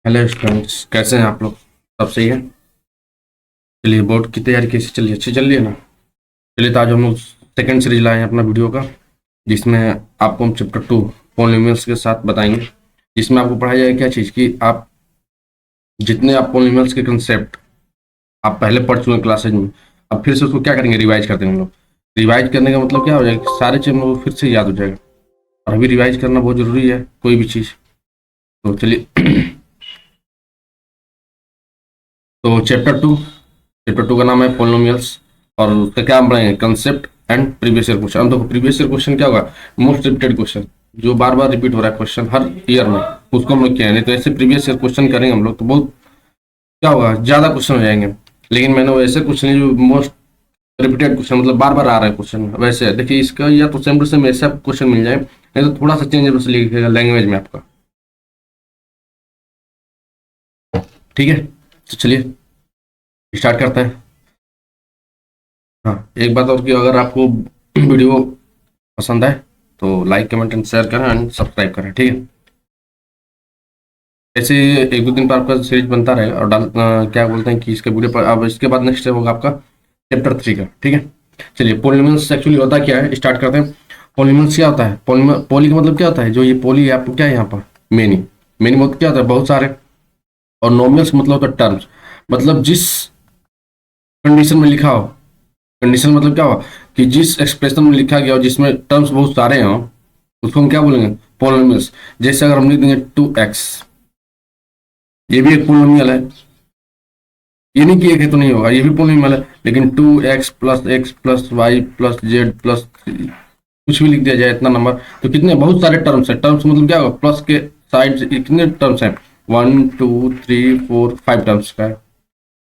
Hello students, कैसे हैं आप लोग? सब सही है? चलिए, बोर्ड की तैयारी कैसी चल रही है? अच्छी चल रही है ना? चलिए, तो आज हम लोग सेकंड सीरीज लाए हैं अपना वीडियो का, जिसमें आपको हम चैप्टर 2 पॉलिनोमियल्स के साथ बताएंगे। जिसमें आपको पढ़ाया जाएगा क्या चीज़ कि आप जितने आप पॉलिनोमियल्स के कंसेप्ट आप पहले पढ़ चुके हैं क्लासेज में, अब फिर से उसको क्या करेंगे, रिवाइज कर देंगे हम लोग। रिवाइज करने का मतलब क्या हो जाएगा कि सारे चीज़ हम लोग को फिर से याद हो जाएगा। और अभी रिवाइज करना बहुत ज़रूरी है कोई भी चीज़। तो चलिए तो चैप्टर 2 का नाम है पॉलिनोमियल्स। और उसका क्या हम पढ़ेंगे? Concept and previous year question. तो प्रीवियस ईयर क्वेश्चन क्या होगा? मोस्ट रिपीटेड क्वेश्चन, जो बार बार रिपीट हो रहा है क्वेश्चन हर ईयर में, उसको हम लोग क्या है। नहीं तो ऐसे प्रीवियस ईयर क्वेश्चन करेंगे हम लोग तो बहुत क्या होगा, ज्यादा क्वेश्चन हो जाएंगे। लेकिन मैंने वो ऐसे क्वेश्चन जो मोस्ट रिपीटेड क्वेश्चन, मतलब बार बार आ रहा है क्वेश्चन, वैसे देखिए इसका या तो सेम टू सेम ऐसा क्वेश्चन मिल जाए, नहीं तो थोड़ा सा चेंज बस लिखेगा लैंग्वेज में आपका। ठीक है, तो चलिए स्टार्ट करते हैं। हाँ, एक बात और कि अगर आपको वीडियो पसंद आए तो लाइक कमेंट एंड शेयर करें एंड सब्सक्राइब करें। ठीक है, ऐसे एक दो दिन पर आपका सीरीज बनता रहेगा और क्या बोलते हैं कि इसका वीडियो पर अब इसके बाद नेक्स्ट होगा आपका चैप्टर 3 का। ठीक है, चलिए पॉलिनोमियल्स एक्चुअली होता क्या है, स्टार्ट करते हैं। पॉलिनोमियल्स क्या होता है? पॉली का मतलब क्या होता है? जो ये पॉली है आपको क्या है यहाँ पर? मेनी। मेनी मतलब क्या होता है? बहुत सारे। और नॉमिनल्स मतलब होता है टर्म्स, मतलब जिस कंडीशन में लिखा हो। कंडीशन मतलब क्या हुआ कि जिस एक्सप्रेशन में लिखा गया हो जिसमें टर्म्स बहुत सारे हों, उसको हम क्या बोलेंगे? पॉलिनोमियल्स। जैसे अगर हम लिख देंगे 2x, ये भी एक पॉलिनोमियल है। ये नहीं कि एक है तो नहीं होगा, ये भी पॉलिनोमियल है। लेकिन 2x+x+y प्लस जेड प्लस कुछ भी लिख दिया जाए इतना नंबर, तो कितने बहुत सारे टर्म्स है। टर्म्स मतलब क्या होगा? प्लस के साइड से कितने टर्म्स हैं? 1 2 3 4 5 टर्म्स का है।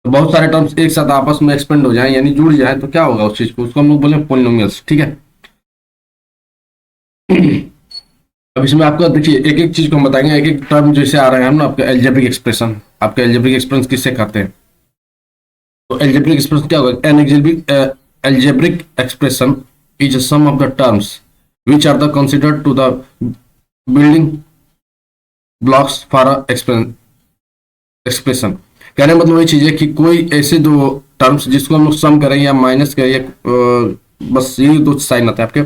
तो बहुत सारे टर्म्स एक साथ आपस में एक्सपेंड हो जाए यानी जुड़ जाए तो क्या होगा उस चीज को, उसको हम लोग बोले पॉलिनोमियल्स। ठीक है, अब इसमें आपको देखिए एक एक चीज को हम बताएंगे, एक एक टर्म जैसे आ रहे हैं हम ना, आपका एल्जेब्रिक एक्सप्रेशन। आपका एल्जेब्रिक एक्सप्रेशन किससे कहते हैं? तो एल्जेब्रिक एक्सप्रेशन क्या होगा? An algebraic expression is a sum of the terms which are the considered to the building blocks for expression. कहने का मतलब ये चीज है कि कोई ऐसे दो टर्म्स जिसको हम लोग सम करें या माइनस करें या बस ये दो साइन आते हैं आपके,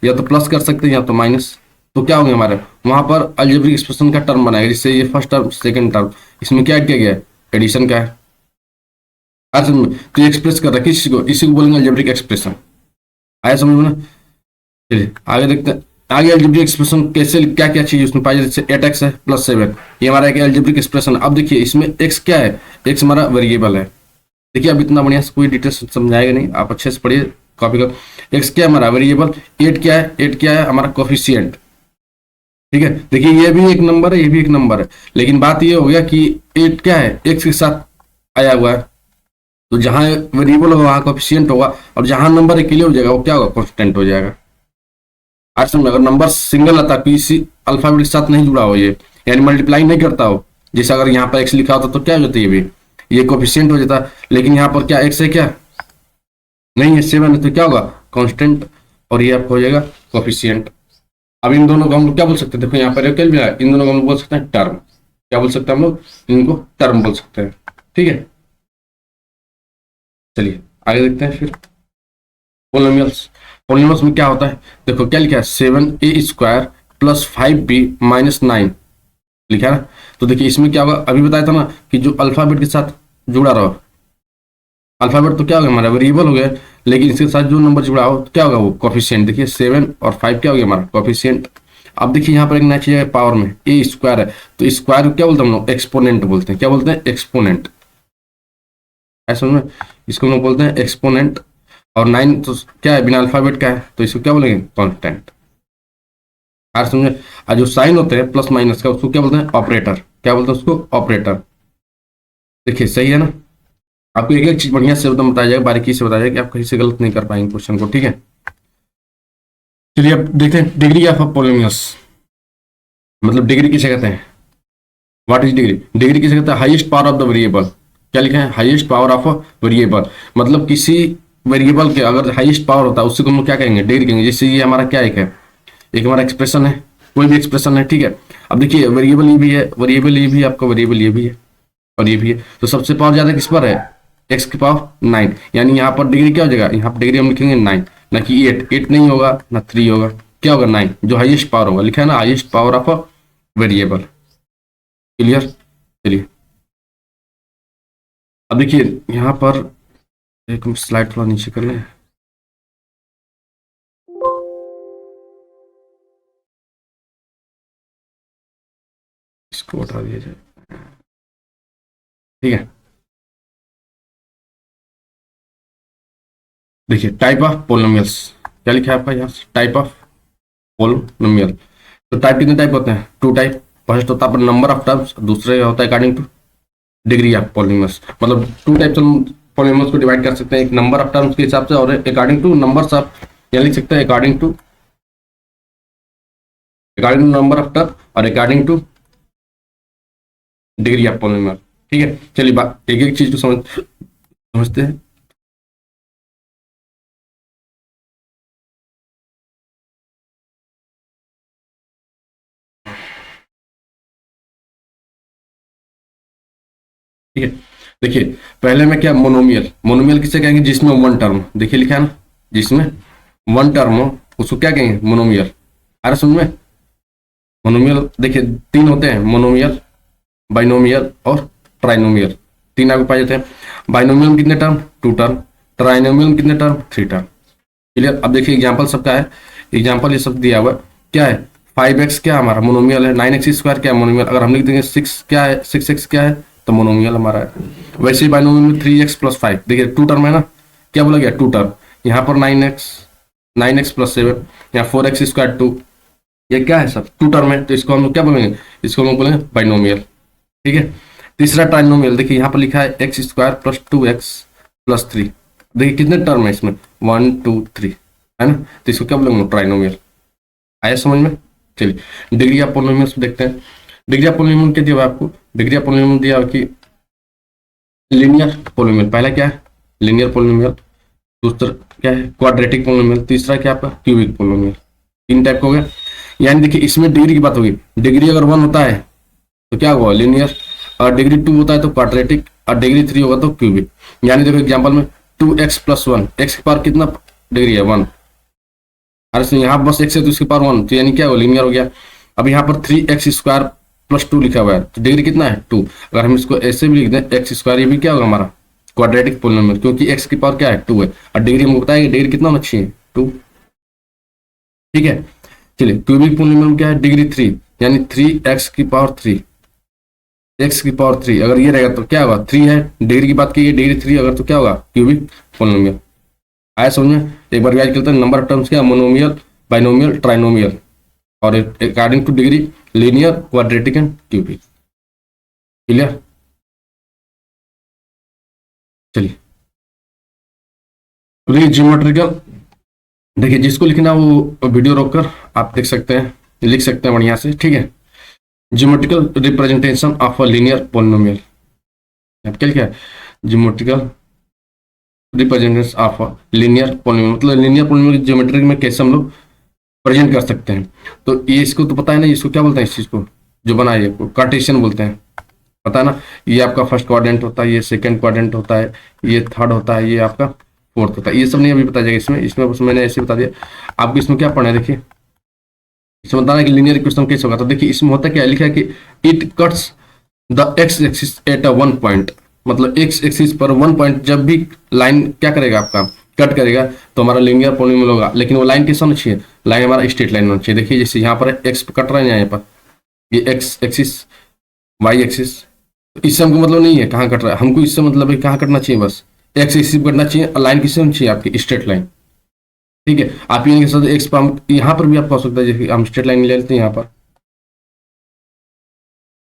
या तो प्लस कर सकते हैं या तो माइनस। तो क्या होंगे हमारे वहां पर अलजेब्रिक एक्सप्रेशन का टर्म बनाएगा, जिससे ये फर्स्ट टर्म सेकंड टर्म इसमें क्या किया गया है? एडिशन का है। असल में तो ये एक्सप्रेस कर रहा है किसी को, इसी को बोलेंगे अलजेब्रिक एक्सप्रेशन। आया समझ में ना? चलिए आगे देखते हैं। आगे अलजेब्रिक एक्सप्रेशन कैसे, क्या क्या चीज उसमें पाई, जैसे 8x है +7, ये हमारा एक अलजेब्रिक एक्सप्रेशन। अब देखिए इसमें x क्या है? x हमारा वेरिएबल है। देखिए अब इतना बढ़िया से कोई डिटेल्स समझाएगा नहीं, आप अच्छे से पढ़िए कॉपी कर। x क्या है? हमारा वेरिएबल। 8 क्या है? 8 क्या है? हमारा कोफिशिएंट। ठीक है, देखिए ये भी एक नंबर है, ये भी एक नंबर है, लेकिन बात ये हो गया कि 8 क्या है? x के साथ आया हुआ है, तो जहां वेरिएबल होगा वहां कोफिशिएंट होगा, और जहां नंबर अकेले हो जाएगा वो क्या होगा? कॉन्स्टेंट हो जाएगा। आज समझ, अगर नंबर सिंगल आता किसी अल्फाबेट के साथ नहीं जुड़ा हो, ये यानी मल्टीप्लाई नहीं करता हो, जैसे अगर यहाँ पर एक्स लिखा होता तो क्या हो जाता? ये भी ये कोफिशिएंट हो जाता। लेकिन यहाँ पर क्या एक्स है? क्या नहीं है, 7 है, तो क्या होगा? कांस्टेंट। और ये आपको हो जाएगा कोफिशिएंट। अब इन दोनों को हम लोग क्या बोल सकते हैं? देखो यहाँ पर क्या मिला, इन दोनों को हम लोग बोल सकते हैं टर्म। क्या बोल सकते हैं हम लोग? इनको टर्म बोल सकते हैं। ठीक है, चलिए आगे देखते हैं फिर। पोलिनोमियल्स। पोलिनोमियल्स में क्या होता है? देखो क्या लिखा है? 7a² + 5b - 9 लिखा है ना। तो देखिए इसमें क्या होगा, अभी बताया था ना कि जो अल्फाबेट के साथ जुड़ा रहो, अल्फाबेट तो क्या होगा? हमारा वेरिएबल हो गया, लेकिन इसके साथ जो नंबर जुड़ा हो तो क्या होगा? वो कोफिशिएंट। देखिए 7 और 5 क्या हो गया? हमारा कोफिशिएंट। अब देखिए यहाँ पर एक नया चीज है, पावर में a² है, तो स्क्वायर को क्या बोलते हैं हम लोग? एक्सपोनेंट बोलते हैं। क्या बोलते हैं? एक्सपोनेंट। ऐसा में इसको हम लोग बोलते हैं एक्सपोनेंट। और 9 तो क्या है? बिना अल्फाबेट का है, तो इसको क्या बोलेंगे? कांस्टेंट। यार समझे? और जो साइन होते हैं प्लस माइनस का, उसको क्या बोलते हैं? ऑपरेटर। क्या बोलते हैं उसको? ऑपरेटर। देखिए सही है ना? आपको एक एक चीज बढ़िया से एकदम बताया जाएगा, बारीकी से बताया जाएगा कि आप कहीं से गलत नहीं कर पाएंगे क्वेश्चन को। ठीक है, चलिए अब देखते हैं डिग्री ऑफ पॉलिनोमियल्स। मतलब डिग्री किसे कहते हैं? What is degree? डिग्री किसे कहते हैं? Highest power of the variable. क्या लिखा है? Highest power of a variable. मतलब किसी वेरिएबल के अगर हाईएस्ट पावर होता है उससे को हम लोग क्या कहेंगे? डिग्री कहेंगे। जैसे ये हमारा क्या एक है? एक हमारा एक्सप्रेशन है कोई भी एक्सप्रेशन है, ठीक है। अब देखिए वेरिएबल ये भी है, वेरिएबल ये भी है आपका, वेरिएबल ये भी है और ये भी है। तो सबसे पावर ज्यादा किस पर है, एक्स की पावर 9, यानी यहाँ पर डिग्री क्या हो जाएगा, यहाँ पर डिग्री हम लिखेंगे 9, ना कि 8, 8 नहीं होगा ना 3 होगा, क्या होगा 9, जो हाईएस्ट पावर होगा, लिखा है ना highest power of a variable. Clear. चलिए अब देखिए यहाँ पर एक स्लाइड थोड़ा नीचे कर लें। इसको हटा दिया जाए, ठीक है। देखिए टाइप ऑफ पोलिनोमियल्स, क्या लिखा है आपका यहाँ, टाइप ऑफ पोलिनोमियल। तो टाइप कितने टाइप होते हैं, 2 टाइप। फर्स्ट होता है नंबर ऑफ टर्म्स, दूसरे होता है according to degree of polynomials. मतलब 2 टाइप्स हम पोलिनोमियल्स को डिवाइड कर सकते हैं, एक नंबर ऑफ टर्म्स के हिसाब से और अकॉर्डिंग टू नंबर्स ऑफ, या लिख सकते हैं according to number of term और according to degree of polynomial, ठीक है। चलिए बात एक एक चीज को समझते हैं। ठीक है, देखिए पहले में क्या, मोनोमियल। मोनोमियल किसे कहेंगे, जिसमें वन टर्म, देखिए लिखा है ना, जिसमें वन टर्म हो उसको क्या कहेंगे, मोनोमियल। अरे सुन में, मोनोमियल देखिए 3 होते हैं, मोनोमियल, बाइनोमियल और ट्राइनोमियल। 3 आपको पाए जाते हैं। बाइनोमियल में कितने टर्म, 2 टर्म। ट्राइनोमियल में कितने टर्म, 3 टर्म। क्लियर। अब देखिए एग्जाम्पल सबका है, एग्जाम्पल ये सब दिया हुआ है। क्या है, 5x क्या हमारा मोनोमियल है, 9x स्क्वायर क्या है मोनोमियल। अगर हम लिख देंगे 6 क्या है, 6x क्या है, तो मोनोमियल हमारा है। वैसे ही बाइनोमियल में 3x + 5, देखिए 2 टर्म है ना, क्या बोला गया 2 टर्म। यहाँ पर 9x + 7, यहाँ 4x स्क्वायर 2, ये क्या है सब 2 टर्म है, तो इसको हम लोग क्या बोलेंगे, इसको हम लोग बोलेंगे बाइनोमियल, ठीक है। तीसरा ट्राइनोमियल, देखिए यहाँ पर लिखा है x² + 2x + 3, देखिए कितने टर्म है इसमें, 1 2 3 है ना, तो इसको क्या बोलेंगे, ट्राइनोमियल। आया समझ में। चलिए डिग्री ऑफ पोलिनोमियल्स देखते हैं। डिग्री ऑफ पोलिनोमियल क्या दिया हुआ है आपको, डिग्री ऑफ पोलिनोमियल दिया कि लीनियर पोलिनोमियल, पहला क्या है लीनियर पोलिनोमियल, दूसरा क्या है क्वाड्रेटिक पोलिनोमियल, तीसरा क्या आपका क्यूबिक पोलिनोमियल। 3 टाइप का हो गया। यानी देखिए इसमें डिग्री की बात होगी, डिग्री अगर 1 होता है तो क्या हुआ लीनियर, और डिग्री 2 होता है तो क्वाड्रेटिक, और डिग्री 3 होगा तो क्यूबिक। यानी देखो एग्जाम्पल में 2x + 1, एक्स की पावर कितना डिग्री है 1, अरे यहाँ बस x है तो इसकी पावर 1, तो यानी क्या हो लीनियर हो गया। अब यहाँ पर 3x² + 2 लिखा हुआ है, तो डिग्री कितना है 2। अगर हम इसको ऐसे भी लिख दें x², ये भी क्या होगा हमारा क्वाड्रेटिक पोलिनोमियल, क्योंकि x की पावर क्या है 2 है, और डिग्री हमको बताया डिग्री कितना होना चाहिए 2, ठीक है। चलिए क्यूबिक पोलिनोमियल क्या है, डिग्री 3, यानी 3x की पावर 3, x की पावर 3, अगर ये रहेगा तो क्या होगा 3 है, डिग्री की बात की है डिग्री 3, अगर तो क्या होगा क्यूबिक पोलिनोमियल। आया समझ में। एक बार याद करते हैं, नंबर ऑफ टर्म्स क्या, मोनोमियल, बाइनोमियल, ट्राइनोमियल, और according to degree linear, quadratic and cubic. Clear. चलिए ज्योमेट्रिकल, देखिए जिसको लिखना वो वीडियो रोककर आप देख सकते हैं, लिख सकते हैं बढ़िया से, ठीक है। Geometrical representation of a linear polynomial, क्या लिखा है, geometrical representation of a linear polynomial, मतलब लीनियर पोलिनोमियल ज्योमेट्रिक में कैसे हम लोग प्रेजेंट कर सकते हैं। तो ये इसको तो पता है ना, इसको क्या बोलते हैं, इस चीज को जो बनाए है कार्टेशियन बोलते हैं, पता है ना। ये आपका फर्स्ट क्वाड्रेंट होता है, ये सेकंड क्वाड्रेंट होता है, ये थर्ड होता है, ये आपका फोर्थ होता है। ये सब नहीं अभी बता जाएगा इसमें बस मैंने ऐसे बता दिया आपको। इसमें क्या पढ़ना है, देखिए इसमें बताना है कि लीनियर इक्वेशन कैसे होगा। तो देखिए इसमें होता क्या है, लिखा है कि it cuts the x axis at a 1 point, मतलब एक्स एक्सिस पर 1 पॉइंट जब भी लाइन क्या करेगा आपका कट करेगा तो हमारा लीनियर पोलिनोमियल होगा। लेकिन वो लाइन कैसा होना चाहिए, लाइन हमारा स्ट्रेट लाइन होना चाहिए। देखिए जैसे यहाँ पर एक्स कट रहा है, यहाँ पर ये एक्स एक्सिस, वाई एक्सिस, इससे हमको मतलब नहीं है कहाँ कट रहा है, हमको इससे मतलब है कहाँ कटना चाहिए, बस एक्स एक्सिस कटना चाहिए। लाइन किससे होनी चाहिए आपकी, स्ट्रेट लाइन, ठीक है। आप ये साथ एक्स पर हम यहाँ पर भी आपको हो सकता है, जैसे हम स्ट्रेट लाइन ले लेते हैं यहाँ पर,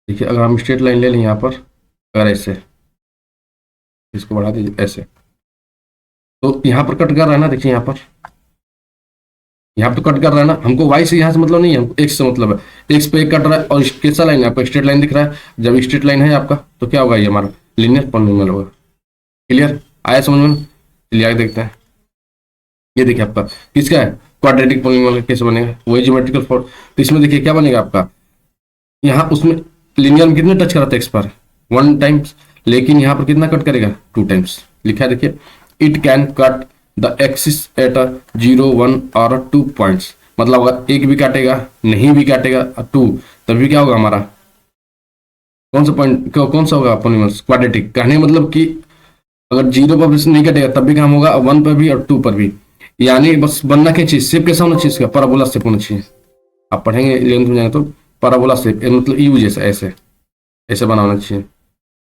देखिए अगर हम स्ट्रेट लाइन ले लें यहाँ पर, अगर ऐसे इसको बढ़ा दीजिए ऐसे, तो यहाँ पर कट कर रहा है ना, देखिए यहाँ पर तो कट कर रहा है ना, हमको वाई से यहाँ से मतलब नहीं है, हमको एक्स से मतलब है। एक्स पे एक कट रहा है और कैसा लाइन है आपका, स्ट्रेट लाइन दिख रहा है। जब स्ट्रेट लाइन है आपका तो क्या होगा, ये हमारा लीनियर पॉलिनोमियल होगा। क्लियर, आया समझ में। चलिए आगे देखते हैं। ये देखिए आपका किसका है, क्वाड्रेटिक पॉलिनोमियल कैसे बनेगा, वही ज्योमेट्रिकल फॉर्म। तो इसमें देखिए क्या बनेगा आपका, यहाँ उसमें लिनियर में कितने टच करा था एक्स पर 1 टाइम्स, लेकिन यहाँ पर कितना कट करेगा 2 टाइम्स। लिखा है देखिए, it can cut the axis at 0 1 और 2 पॉइंट्स। मतलब अगर एक भी काटेगा, नहीं भी काटेगा 2, तभी क्या होगा हमारा, कौन सा पॉइंट, कौन सा होगा पॉलिनोमियल क्वाड्रेटिक। कहने का मतलब कि अगर 0 पर भी नहीं कटेगा तब भी काम होगा, 1 पर भी और 2 पर भी। यानी बस बनना क्या चीज, शेप कैसा होना चाहिए इसका, पैराबोला शेप होना चाहिए। आप पढ़ेंगे 11th में जाएंगे तो पैराबोला शेप, मतलब यू जैसा, ऐसे ऐसे बनाना चाहिए।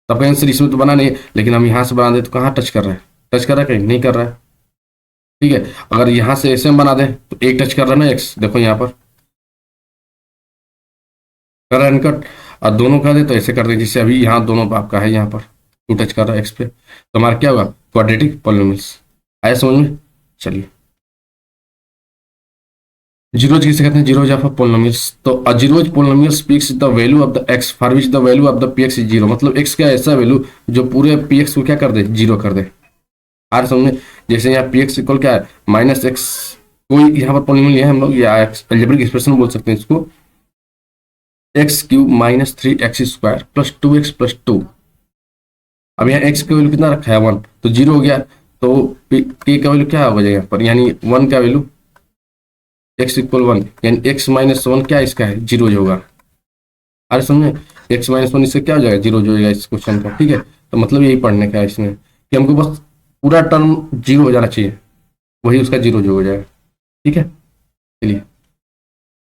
तब कहेंगे सर इसमें तो बना नहीं है, लेकिन हम यहाँ से बना दे तो कहाँ टच कर रहा है, टच कर रहा है कहीं नहीं कर रहा है। ठीक है, अगर यहाँ से ऐसे हम बना दें तो एक टच कर रहा है ना एक्स, देखो यहाँ पर कर रहा है कट, और दोनों कर दे तो ऐसे कर दे, जिससे अभी यहाँ दोनों आपका है, यहाँ पर 2 टच कर रहा है एक्स पे, तो हमारा क्या होगा क्वाड्रेटिक पॉलिनोमियल्स। आया समझ में। चलिए, जीरोज किसे कहते हैं, जीरोज ऑफ पोलिनोमियल्स। तो uh zeros polynomial speaks the value of the x for which the value of the p x is zero. मतलब एक्स का ऐसा वैल्यू जो पूरे पीएक्स को क्या कर दे, जीरो कर दे। आर समझे, जैसे यहाँ पीएक्स इक्वल क्या है माइनस एक्स, कोई यहाँ पर पोलिनोमियल है हम लोग, या अलजेब्रिक एक्सप्रेशन बोल सकते हैं इसको, x cube minus 3x square plus 2x plus 2। अब यहाँ एक्स का वैल्यू कितना रखा है 1, तो जीरो हो गया, तो के का वैल्यू क्या हो जाएगा यहाँ पर, यानी 1 का वैल्यू एक्स इक्वल 1, यानी x माइनस 1 क्या इसका है, जीरो जो होगा। अरे समझे, x माइनस 1 इससे क्या हो जाएगा, जीरो जो होगा इस क्वेश्चन का। ठीक है, तो मतलब यही पढ़ने का है इसमें कि हमको बस पूरा टर्म जीरो हो जाना चाहिए, वही उसका जीरो जो हो जाएगा। ठीक है, चलिए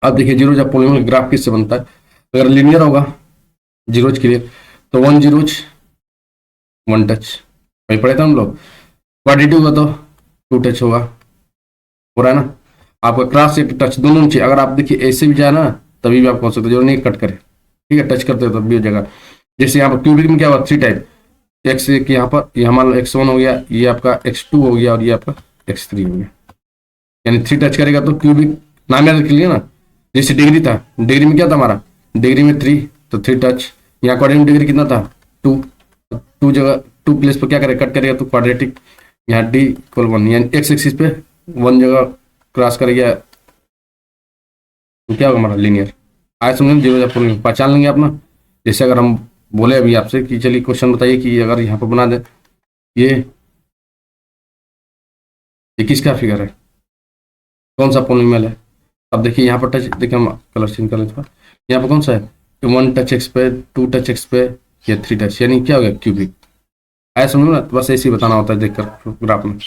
अब देखिए जीरो जब पोलिनोमियल ग्राफ किससे बनता है, अगर लिनियर होगा जीरोज के लिए तो 1 जीरोज 1 टच, वही पढ़े थे हम लोग। क्वाड्रेटिक होगा तो 2 टच होगा, हो रहा है ना। आपका क्रॉस एक टच दोनों में चाहिए, अगर आप देखिए ऐसे भी जाए ना तभी भी आप कह सकते हो, नहीं कट करे। ठीक है, टच करते हो तब भी हो जाएगा। जैसे यहाँ पर क्यूबिक में क्या हुआ 3 टाइप, एक्स एक यहाँ पर, यहाँ मान लो x1 हो गया, ये आपका x2 हो गया, और ये आपका x3 हो गया, यानी 3 टच करेगा तो क्यूबिक नाम याद रख लिया ना। जैसे डिग्री था, डिग्री में क्या था हमारा, डिग्री में 3, तो 3 टच। यहाँ क्वाड्रेटिक डिग्री कितना था 2, 2 जगह 2 प्लेस पर क्या करेगा कट करेगा तो क्वाड्रेटिक। यहाँ d इक्वल 1, यानी x एक्सिस पे 1 जगह क्रॉस कर गया तो क्या होगा हमारा लीनियर। आज समझ जीरो पहचान लेंगे अपना। जैसे अगर हम बोले अभी आपसे कि चलिए क्वेश्चन बताइए कि अगर यहाँ पर बना दे ये किसका फिगर है, कौन सा पोलिनोमियल है। अब देखिए यहाँ पर टच, देखिए हम कलर चेंज कर लेते हैं, यहाँ पर कौन सा है 1 टच एक्स पे, 2 टच एक्स पे, या 3 टच, यानी क्या हो गया क्यूबिक। आया समझ ना, बस ऐसे ही बताना होता है देखकर ग्राफ में।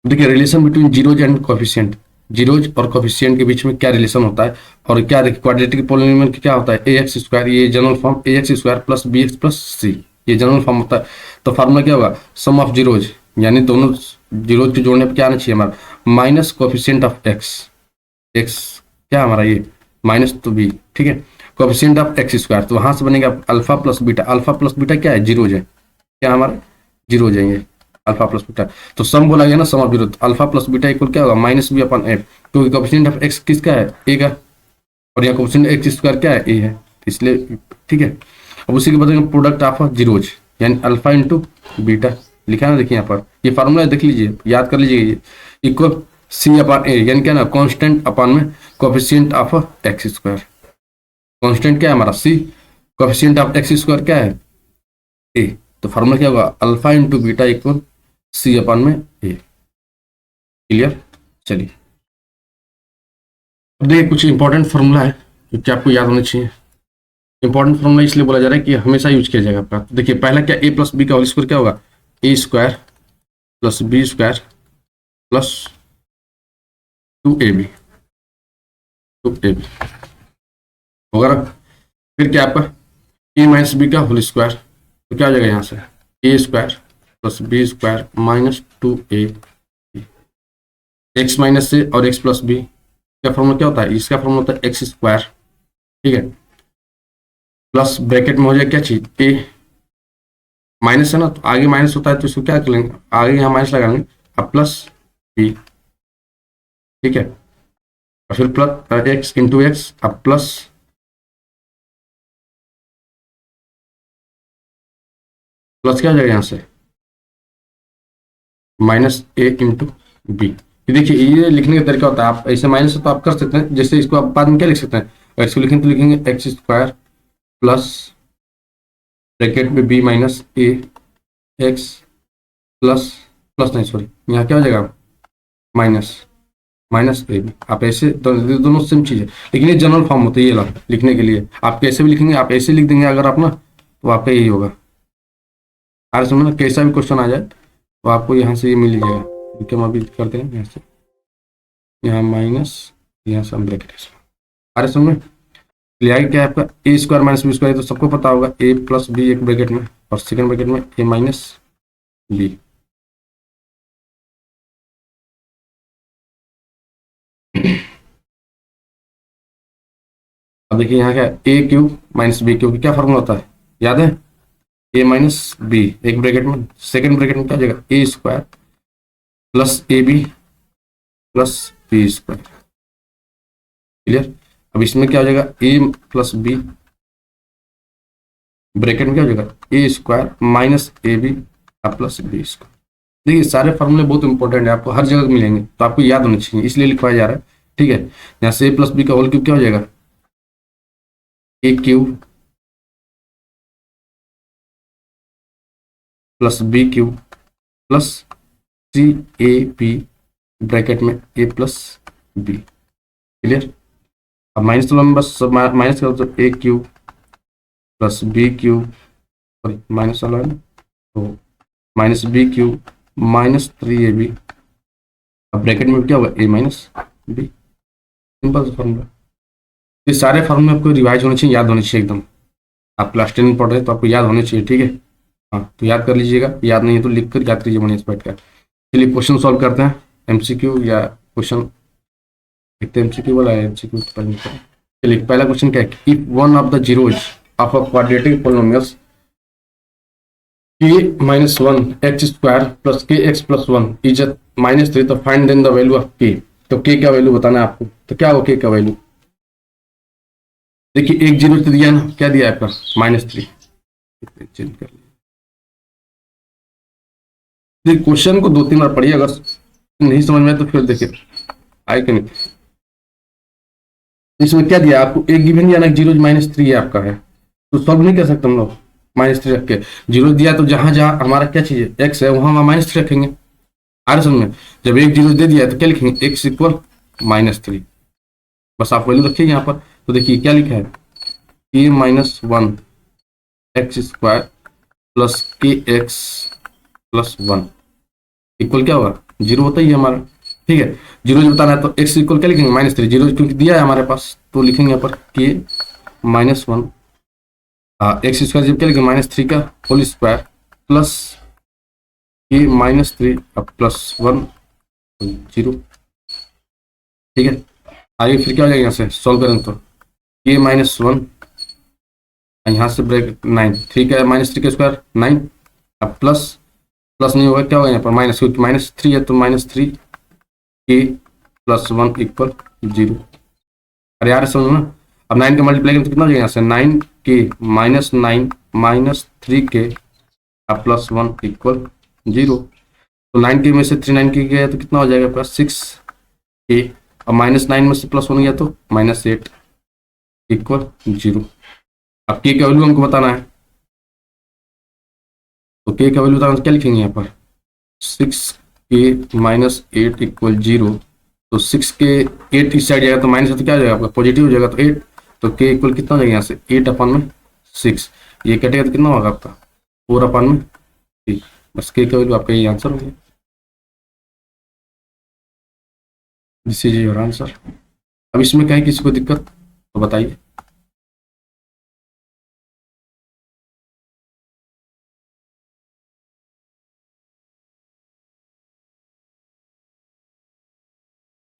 देखिए relation between zeros and coefficient, zeros और कोफिशिएंट के बीच में क्या रिलेशन होता है, और क्या देखिए क्वाड्रेटिक पोलिनोमियल क्या होता है ax स्क्वायर, ये general form ax square plus bx plus c, ये जनरल फॉर्म होता है। तो फार्मूला क्या होगा सम ऑफ जीरोज, यानी दोनों जीरोज के जोड़ने पर क्या आना चाहिए हमारा minus coefficient of x, x क्या हमारा ये माइनस तो b। ठीक है, कोफिशिएंट ऑफ x स्क्वायर, तो वहां से बनेगा alpha plus beta, alpha plus beta क्या है जीरोज है, क्या हमारे जीरो हो जाएंगे अल्फा प्लस बीटा। तो सम बोला गया ना सम ऑफ जीरो, तो अल्फा प्लस बीटा इक्वल क्या होगा माइनस बी अपन ए, क्योंकि कोएफिशिएंट ऑफ एक्स किसका है ए का, और यहाँ कोएफिशिएंट एक्स स्क्वायर क्या है ए है, इसलिए ठीक है। अब उसी के बाद प्रोडक्ट ऑफ जीरोज, यानी अल्फा इंटू बीटा लिखा है ना, देखिए यहाँ पर ये फार्मूला देख लीजिए, याद कर लीजिए, ये इक्वल सी अपन ए, यानी क्या ना कॉन्स्टेंट अपन में coefficient of x square, constant क्या है हमारा c, coefficient of x square क्या है ए, तो फार्मूला क्या होगा alpha into beta equal c अपन में ए। क्लियर। चलिए अब देखिए कुछ इंपॉर्टेंट फार्मूला है जो कि आपको याद होना चाहिए। इंपॉर्टेंट फार्मूला इसलिए बोला जा रहा है कि हमेशा यूज किया जाएगा आपका। तो देखिए पहला क्या a प्लस बी का होल स्क्वायर क्या होगा a square plus b square plus 2ab, 2ab होगा ना। फिर क्या आपका a माइनस बी का होल स्क्वायर, तो क्या हो जाएगा यहाँ से a square plus b square minus 2a, x minus से और एक्स प्लस बी का फॉर्मूला क्या होता है, इसका फॉर्मूला होता है एक्स स्क्वायर। ठीक है, प्लस ब्रैकेट में हो जाए क्या चीज ए, माइनस है ना, तो आगे माइनस होता है तो इसको क्या कर लेंगे आगे यहाँ माइनस लगाएंगे, अब प्लस बी। ठीक है, और फिर प्लस एक्स इंटू एक्स, अब प्लस प्लस क्या हो जाएगा यहाँ से माइनस ए इंटू बी। देखिए ये लिखने का तरीका होता है, आप ऐसे माइनस तो आप कर सकते हैं, जैसे इसको आप बाद में क्या लिख सकते हैं, अगर इसको लिखेंगे तो लिखेंगे एक्स स्क्वायर प्लस ब्रैकेट में बी माइनस ए एक्स प्लस प्लस नहीं सॉरी यहाँ क्या हो जाएगा माइनस माइनस ए बी। आप ऐसे दोनों सेम चीज है, लेकिन ये जनरल फॉर्म होता है ये लिखने के लिए। आप कैसे भी लिखेंगे, आप ऐसे लिख देंगे अगर आप ना, तो आपका यही होगा। अरे समझ ना, कैसा भी क्वेश्चन आ जाए तो आपको यहाँ से ये मिल जाएगा, क्योंकि हम अभी करते हैं यहाँ से, यहाँ माइनस यहाँ से हम ब्रैकेट। अरे समझ लिया क्या है आपका ए स्क्वायर माइनस बी स्क्वायर, तो सबको पता होगा ए प्लस बी एक ब्रैकेट में और सेकंड ब्रैकेट में ए माइनस बी। अब देखिए यहाँ क्या a cube minus b cube क्या फॉर्मूला होता है, याद है, ए माइनस बी एक ब्रैकेट में, सेकंड ब्रैकेट में क्या हो जाएगा a square plus a b plus b square. Clear. अब इसमें क्या हो जाएगा ए प्लस बी ब्रैकेट में क्या हो जाएगा a square minus a b plus b square. देखिए सारे फॉर्मूले बहुत इंपॉर्टेंट है, आपको हर जगह मिलेंगे तो आपको याद होने चाहिए, इसलिए लिखवाया जा रहा है। ठीक है, यहाँ से ए प्लस बी का होल क्यूब क्या हो जाएगा a cube plus b cube plus c a b bracket में ए प्लस बी। क्लियर। अब माइनस तो हम बस माइनस करो तो a cube plus b cube sorry minus वाला है ना, तो minus b cube minus 3ab। अब ब्रैकेट में क्या होगा ए माइनस बी। Simple formula. ये सारे फॉर्मूले आपको रिवाइज होने चाहिए, याद होने चाहिए एकदम। आप क्लास 10 में पढ़ रहे हैं तो आपको याद होने चाहिए। ठीक है, हाँ तो याद कर लीजिएगा, याद नहीं है तो लिख कर याद कीजिए मनीष बैठ कर। चलिए क्वेश्चन सॉल्व करते हैं, एमसीक्यू या क्वेश्चन देखते हैं। एमसीक्यू वाला है, एमसीक्यू चलिए पहला क्वेश्चन क्या है, if one of the zeros of a quadratic polynomials k minus 1 x square plus k x plus 1 is -3, तो find then the value of k। तो k का वैल्यू बताना है आपको, तो क्या होगा k का वैल्यू। देखिए एक जीरो तो दिया ना, क्या दिया है आपका -3। चेंज कर लीजिए, क्वेश्चन को 2-3 बार पढ़िए, अगर नहीं समझ में तो फिर देखिए आए कि नहीं। इसमें क्या दिया आपको, एक गिवन दिया ना जीरो -3 है आपका है, तो सॉल्व नहीं कर सकते हम लोग -3 रख के। जीरो दिया तो जहां जहां हमारा क्या चीज है एक्स है वहां हम -3 रखेंगे। आ रहे समझ में, जब एक जीरो दे दिया तो क्या लिखेंगे एक्स इक्वल -3, बस आप वैल्यू रखिए यहाँ पर। तो देखिए क्या लिखा है a minus 1 x square plus k x plus 1 equal क्या होगा जीरो होता ही है हमारा। ठीक है, जीरो जो बताना है तो एक्स इक्वल क्या लिखेंगे -3, जीरो क्योंकि दिया है हमारे पास तो लिखेंगे यहाँ पर के -1 एक्स स्क्वायर जब क्या लिखेंगे -3 का होल स्क्वायर प्लस के -3 प्लस 1 जीरो। ठीक है, आगे फिर क्या हो जाएगा, यहाँ से सॉल्व करें तो के -1 यहाँ से ब्रेक 9 3 का -3 का स्क्वायर 9 अब प्लस प्लस नहीं होगा क्या होगा यहाँ पर माइनस, क्योंकि -3 है तो -3 के प्लस 1 इक्वल 0। अरे यार समझो ना, अब 9 का मल्टीप्लाई करें तो कितना हो जाएगा यहाँ से 9 के -9 -3 के प्लस 1 इक्वल 0। तो 9 के में से 3 9 के गया तो कितना हो जाएगा आपका 6 के, अब -9 में से +1 गया तो -8 इक्वल 0। अब के का वैल्यू हमको बताना है, तो के का वैल्यू बताना क्या लिखेंगे यहाँ पर 6 के -8 इक्वल 0। तो 6 के 8 इस साइड जाएगा तो माइनस है तो क्या हो जाएगा आपका पॉजिटिव हो जाएगा, तो 8 तो के इक्वल कितना हो जाएगा यहाँ से 8/6, ये कटेगा तो कितना होगा आपका 4/3। बस के का वैल्यू आपका ये आंसर हो गया, दिस इज योर आंसर। अब इसमें कहीं किसी को दिक्कत तो बताइए।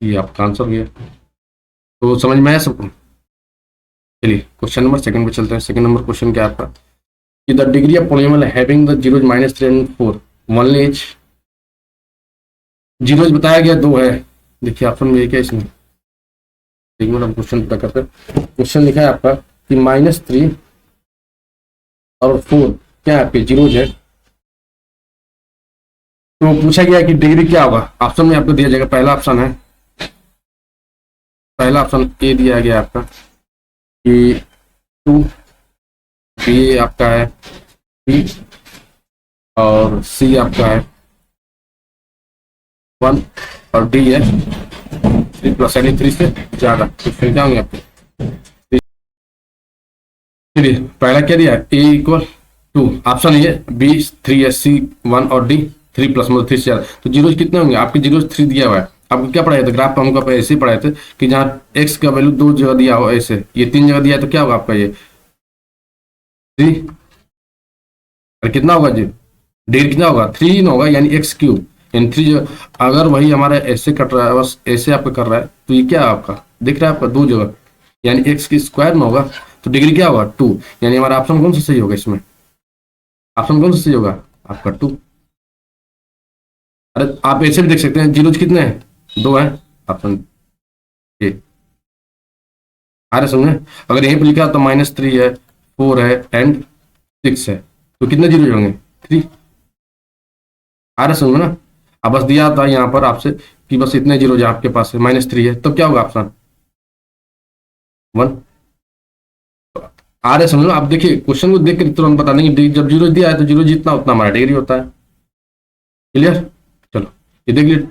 ये आपका आंसर गया, तो समझ में आया सबको। चलिए क्वेश्चन नंबर सेकंड पे चलते हैं। सेकंड नंबर क्वेश्चन क्या है आपका कि the degree of polynomial having the zeros -3 and 4 one एज। जीरोज बताया गया 2 है, देखिए ऑप्शन में क्या इसमें, एक मिनट हम क्वेश्चन पता करते हैं। क्वेश्चन लिखा है आपका कि -3 और 4 क्या है आपके जीरोज है, तो पूछा गया कि डिग्री क्या होगा। ऑप्शन में आपको दिया जाएगा, पहला ऑप्शन है, पहला ऑप्शन ए दिया गया आपका कि 2, बी आपका है 3, और सी आपका है 1, और डी है 3+, यानी 3 से ज्यादा। तो फिर क्या होंगे आपके, चलिए पहला क्या दिया है, A=2, ऑप्शन ये, बी 3 है, सी 1 और डी 3+, मतलब 3 से ज्यादा। तो जीरो कितने होंगे आपके, जीरो 3 दिया हुआ है। आपको क्या पढ़ाया था, ग्राफ हमको आप ऐसे ही पढ़ाए थे कि जहाँ एक्स का वैल्यू 2 जगह दिया हो, ऐसे ये 3 जगह दिया है, तो क्या होगा आपका ये 3, और कितना होगा जी, डी कितना होगा 3 होगा, यानी x³ यानी 3 जो, अगर वही हमारा ऐसे कट रहा है, बस ऐसे आपका कर रहा है, तो ये क्या है आपका, दिख रहा है आपका 2 जगह, यानी एक्स की स्क्वायर में होगा। तो डिग्री क्या होगा 2, यानी हमारा ऑप्शन कौन सा सही होगा इसमें, ऑप्शन कौन सा सही होगा आपका 2। अरे आप ऐसे भी देख सकते हैं, जीरो कितने हैं, 2 है, ऑप्शन ए। आ रहे समझे, अगर यहीं पर लिखा तो -3 है, 4 है एंड 6 है, तो कितने जीरो होंगे 3। आ रहे समझ में ना। अब बस दिया था यहाँ पर आपसे कि बस इतने जीरो जो आपके पास है, -3 है, तो क्या होगा ऑप्शन 1। आ रहे समझ लो, आप देखिए क्वेश्चन को देख कर तुरंत बता देंगे, जब जीरो दिया है तो जीरो जितना उतना हमारा डिग्री होता है। क्लियर, चलो ये देख लीजिए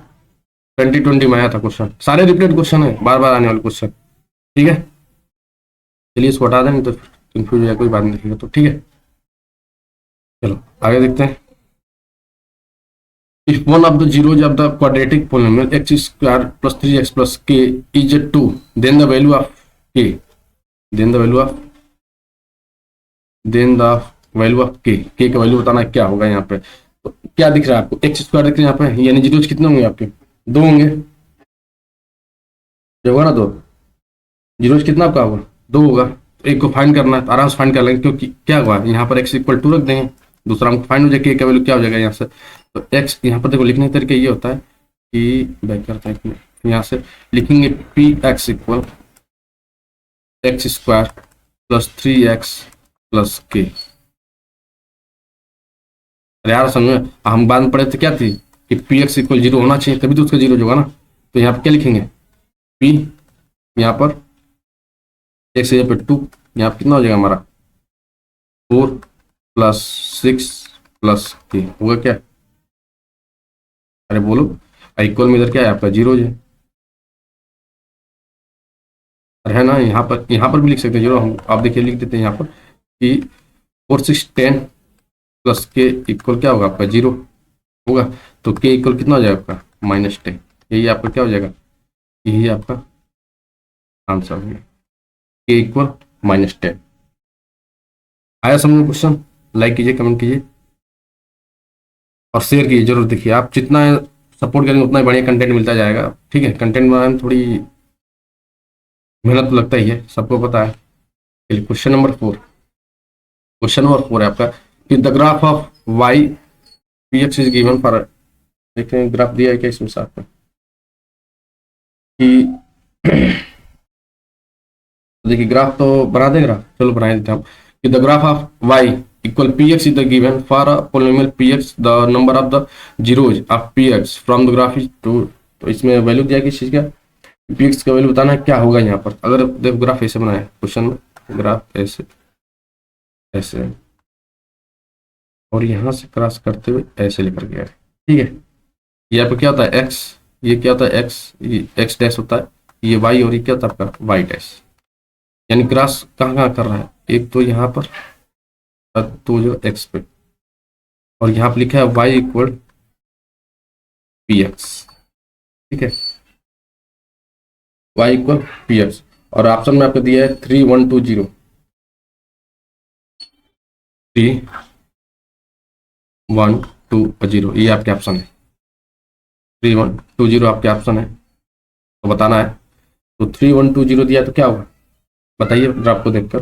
2020 में आया था क्वेश्चन, सारे रिपीटेड क्वेश्चन है, बार बार आने वाले क्वेश्चन। ठीक है, चलिए इसको हटा दें, नहीं तो कंफ्यूज हो जाए, कोई बात नहीं लिखेगा तो। ठीक है, चलो आगे देखते हैं। If one of the zeros of the quadratic polynomial x² plus 3x plus k is a 2, then the value of k, then the value of then the value of k, k का value बताना क्या होगा यहाँ पे। तो क्या दिख रहा है आपको, x² दिख रहा है यहाँ पे, यानी जीरो कितने होंगे आपके, 2 होंगे, जो होगा ना 2, जीरो कितना आपका होगा 2 होगा। तो एक को फाइंड करना है तो आराम से फाइंड कर लेंगे, क्योंकि क्या हुआ यहाँ पर x=2 रख देंगे, दूसरा हमको फाइंड हो जाएगा के का वैल्यू क्या हो जाएगा यहाँ से। तो x यहाँ पर देखो लिखने का तरीका ये होता है कि बैक करते हैं, यहाँ से लिखेंगे px = x² + 3x + k। अरे यार समझ में, हम बाद में पढ़े थे क्या थी कि px=0 होना चाहिए, तभी तो उसका जीरो होगा ना। तो यहाँ पर क्या लिखेंगे p, यहाँ पर x यहाँ पे 2, यहाँ पर कितना हो जाएगा हमारा 4 + 6 + k होगा क्या, अरे बोलो, इक्वल में इधर क्या है आपका जीरो है, अरे है ना, यहाँ पर भी लिख सकते हैं जीरो हम, आप देखिए लिख देते हैं यहाँ पर कि 4 6 10 + k इक्वल क्या होगा आपका जीरो होगा। तो k इक्वल कितना हो जाएगा आपका -10, यही आपका क्या हो जाएगा, यही आपका आंसर होगा, k इक्वल -10। आया समझ में क्वेश्चन, लाइक कीजिए, कमेंट कीजिए और शेयर कीजिए जरूर। देखिए आप जितना सपोर्ट करेंगे उतना ही बढ़िया कंटेंट मिलता जाएगा। ठीक है, कंटेंट बनाने में थोड़ी मेहनत तो लगता ही है, सबको पता है। चलिए क्वेश्चन नंबर 4 है आपका कि the graph of y p x is given for, देखते हैं ग्राफ दिया है क्या इसमें साथ में कि देखिए ग्राफ तो बना दे, ग्राफ चलो बना देते हैं हम कि the graph of y equal p x is the given for a polynomial p x, the number of the zeros of p x from the graph is 2। तो इसमें वैल्यू दिया किस चीज का, पी एक्स का वैल्यू बताना है क्या होगा यहाँ पर। अगर देखो ग्राफ ऐसे बनाया क्वेश्चन में, ग्राफ ऐसे ऐसे और यहाँ से क्रॉस करते हुए ऐसे लेकर गया है। ठीक है, ये आपका क्या होता है एक्स, ये क्या होता है एक्स, ये एक्स डैश होता है, ये वाई, और ये क्या होता है आपका वाई डैश। यानी क्रॉस कहाँ कहाँ कर रहा है, एक तो यहाँ पर, तो जो एक्स पे, और यहाँ पे लिखा है वाई इक्वल पी एक्स। ठीक है, वाई इक्वल पी एक्स, और ऑप्शन में आपको दिया है 3 1 2 0, 3 1 2 0, ये आपके ऑप्शन है, 3 1 2 0 आपके ऑप्शन है, तो बताना है। तो 3 1 2 0 दिया तो क्या होगा बताइए ग्राफ को देखकर,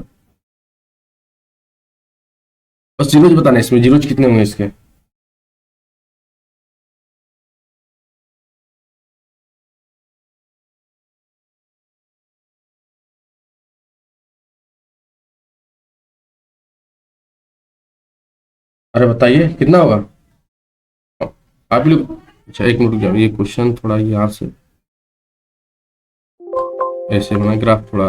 बस जीरोज बताना है, इसमें जीरोज कितने होंगे इसके। अरे बताइए कितना होगा, आप लोग, अच्छा एक मिनट रुक जाओ, ये क्वेश्चन थोड़ा यहाँ से ऐसे बना ग्राफ थोड़ा,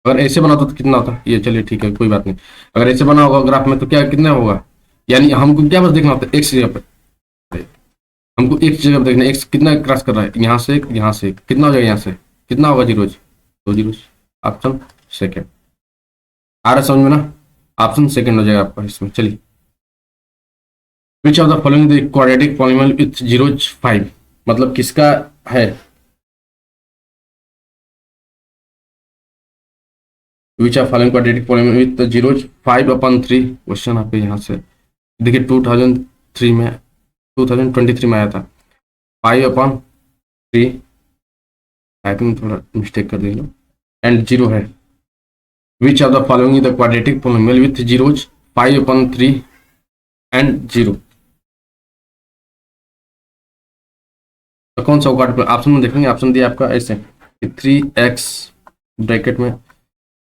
अगर ऐसे बना तो कितना होता ये, चलिए ठीक है कोई बात नहीं। अगर ऐसे बना होगा ग्राफ में तो क्या कितना होगा, यानी हमको क्या बस देखना होता है एक्स जगह पे, हमको एक जगह पे देखना एक्स कितना क्रॉस कर रहा है, यहाँ से यहाँ से कितना हो जाएगा, यहाँ से कितना होगा, जीरो दो जीरो, ऑप्शन सेकेंड आ रहा है समझ में ना, ऑप्शन सेकेंड हो जाएगा आपका इसमें। चलिए, which of the following the quadratic polynomial with zeros 5, मतलब किसका है, which of following quadratic polynomial with zeros 5/3, question आपके यहाँ से देखिए 2003 में 2023 में आया था, 5/3, टाइपिंग थोड़ा मिस्टेक कर देंगे, एंड जीरो है। Which of the following the quadratic polynomial with zeros 5/3 and zero, तो कौन सा होगा ऑप्शन में देखेंगे, ऑप्शन दिया आपका ऐसे 3x ब्रैकेट में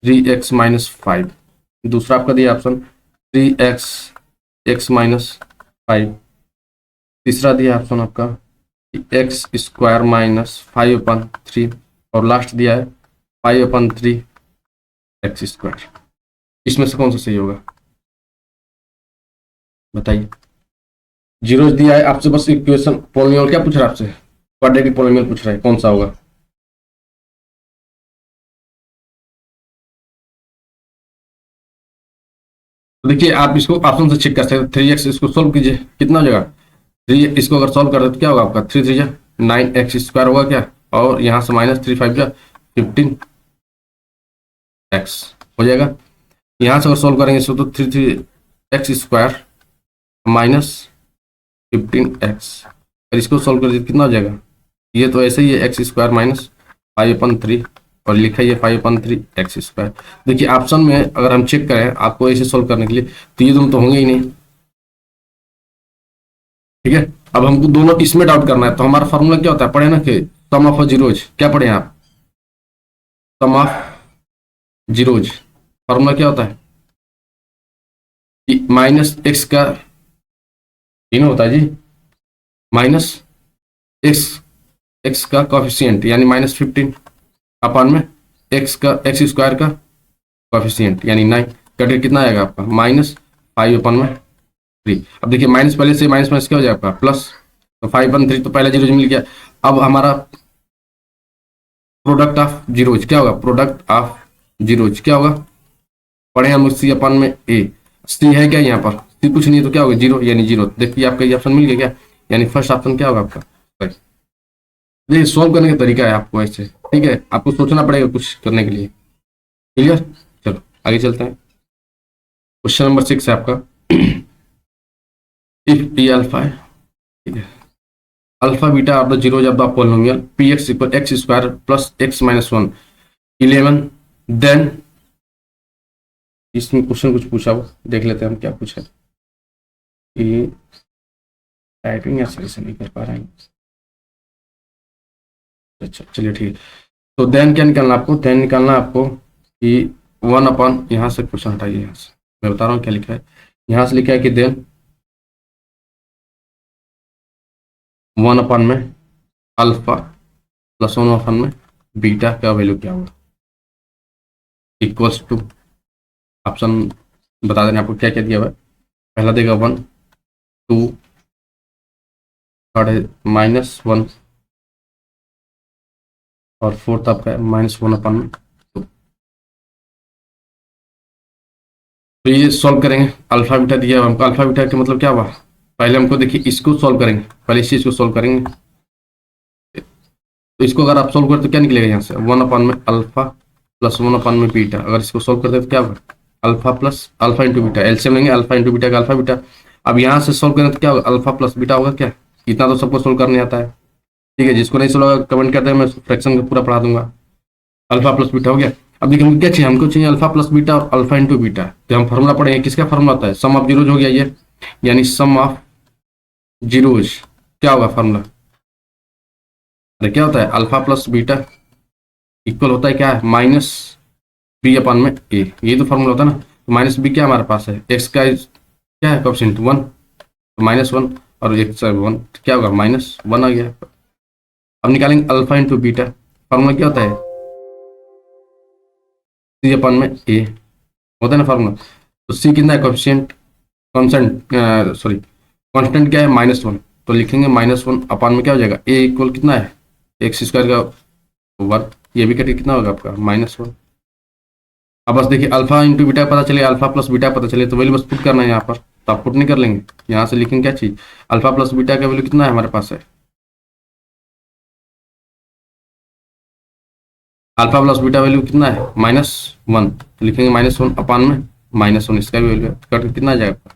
3x-5, दूसरा आपका दिया ऑप्शन 3x x-5, तीसरा दिया ऑप्शन आपका x² - 5/3, और लास्ट दिया है 5/3 x²। इसमें से कौन सा सही होगा बताइए। जीरो दिया है आपसे, बस इक्वेशन पॉलिनोमियल क्या पूछ रहा है आपसे, क्वाड्रेटिक पॉलिनोमियल पूछ रहा है, कौन सा होगा। तो देखिए आप इसको ऑप्शन से चेक कर सकते हैं, 3x इसको सोल्व कीजिए कितना हो जाएगा, 3 इसको अगर सोल्व कर दे तो क्या होगा आपका, 3 3 9x² होगा क्या, और यहाँ से -3 5 15x हो जाएगा। यहाँ से अगर सोल्व करेंगे इसको तो 3x² - 15x, और इसको सोल्व कर दीजिए कितना हो जाएगा, ये तो ऐसे ही है x² - 5/3, और लिखा है 5/3 x²। देखिए ऑप्शन में अगर हम चेक करें आपको ऐसे सोल्व करने के लिए, तो ये दोनों तो होंगे ही नहीं, ठीक है। अब हमको दोनों इसमें डाउट करना है, तो हमारा फॉर्मूला क्या होता है, पढ़े ना कि सम ऑफ जीरोज, क्या पढ़े आप, सम ऑफ जीरोज, फॉर्मूला क्या होता है कि -x का इन होता है जी, -x का कॉफिशिएंट यानी -15 अपान में x स्क्वायर का कॉफिशिएंट यानी 9, कट कितना आएगा आपका -5/3। अब देखिए माइनस पहले से माइनस माइनस क्या हो जाएगा आपका प्लस, तो 5/3 तो पहला जीरो मिल गया। अब हमारा प्रोडक्ट ऑफ जीरोज क्या होगा, प्रोडक्ट ऑफ जीरोज क्या होगा, पढ़े हम सी अपन में ए, सी है क्या यहाँ पर, सी कुछ नहीं है तो क्या होगा जीरो, यानी जीरो। देखिए आपका ये ऑप्शन मिल गया क्या, यानी फर्स्ट ऑप्शन क्या होगा आपका। देखिए सॉल्व करने का तरीका है आपको ऐसे, ठीक है, आपको सोचना पड़ेगा कुछ करने के लिए, क्लियर। चलो आगे चलते हैं, क्वेश्चन नंबर 6 है आपका, इफ पी अल्फा है, ठीक है, alpha beta of the zeros of the polynomial px = x² + x - 1 11, then इसमें क्वेश्चन कुछ पूछा हुआ देख लेते हैं हम क्या पूछा है, कि टाइपिंग या सही से नहीं कर पा रहे हैं, अच्छा चलिए ठीक है। तो देन क्या निकालना आपको, देन निकालना आपको कि 1 यहाँ से क्वेश्चन हटाइए, यहाँ से मैं बता रहा हूँ क्या लिखा है, यहाँ से लिखा है कि देन 1 में अल्फा + 1 में बीटा का वैल्यू क्या होगा, इक्वल्स टू, ऑप्शन बता देना आपको क्या क्या दिया हुआ है, पहला देगा 1 2, थर्ड है -1, और फोर्थ आपका है -1/2। तो ये सॉल्व करेंगे, अल्फा बीटा दिया है हमको, अल्फा बीटा का मतलब क्या हुआ, पहले हमको देखिए इसको सॉल्व करेंगे, पहले इस चीज को सॉल्व करेंगे, तो इसको अगर आप सॉल्व करते तो क्या निकलेगा, यहाँ से 1 में अल्फा + 1 में बीटा, अगर इसको सॉल्व करते तो क्या होगा, alpha plus alpha into beta, LCM लेंगे अल्फा इंटू बीटा का अल्फा बीटा। अब यहाँ से सॉल्व करें तो क्या होगा, अल्फा प्लस बीटा होगा क्या, इतना तो सबको सॉल्व करने आता है, ठीक है, जिसको नहीं सॉल्व होगा कमेंट करते हैं, मैं फ्रैक्शन का पूरा पढ़ा दूंगा। अल्फा प्लस बीटा हो गया। अब देखिए हमको क्या चाहिए, हमको चाहिए अल्फा प्लस बीटा और अल्फा इंटू बीटा, तो हम फॉर्मूला पढ़ेंगे, किसका फॉर्मूला होता है, सम ऑफ जीरोज हो गया ये, यानी सम ऑफ जीरोज क्या होगा फॉर्मूला, अरे क्या होता है, अल्फा प्लस बीटा इक्वल होता है क्या है, -b/में a, ये तो फॉर्मूला होता है ना। तो -b क्या हमारे पास है, x का क्या है कोएफिशिएंट 1, तो -1 और एक से 1, क्या होगा -1 आ गया। अब निकालेंगे अल्फा इंटू बीटा, फॉर्मूला क्या होता है, सी अपन में ए होता है ना फॉर्मूला। तो सी कितना है, कोफिशिएंट, कॉन्स्टेंट, सॉरी कांस्टेंट क्या है -1, तो लिखेंगे -1 अपान में क्या हो जाएगा, ए इक्वल कितना है एक्स स्क्वायर का वर्ग, ये भी कटे कितना होगा आपका -1। अब बस देखिए अल्फा इंटू बीटा पता चले, अल्फा प्लस बीटा पता चले, तो वैल्यू बस पुट करना है यहाँ पर, तो आप पुट नहीं कर लेंगे, यहाँ से लिखेंगे क्या चीज, अल्फा प्लस बीटा का वैल्यू कितना है हमारे पास है, अल्फा प्लस बीटा वैल्यू कितना है -1, तो लिखेंगे -1 अपान में -1, इसका भी वैल्यू कट कितना आ जाएगा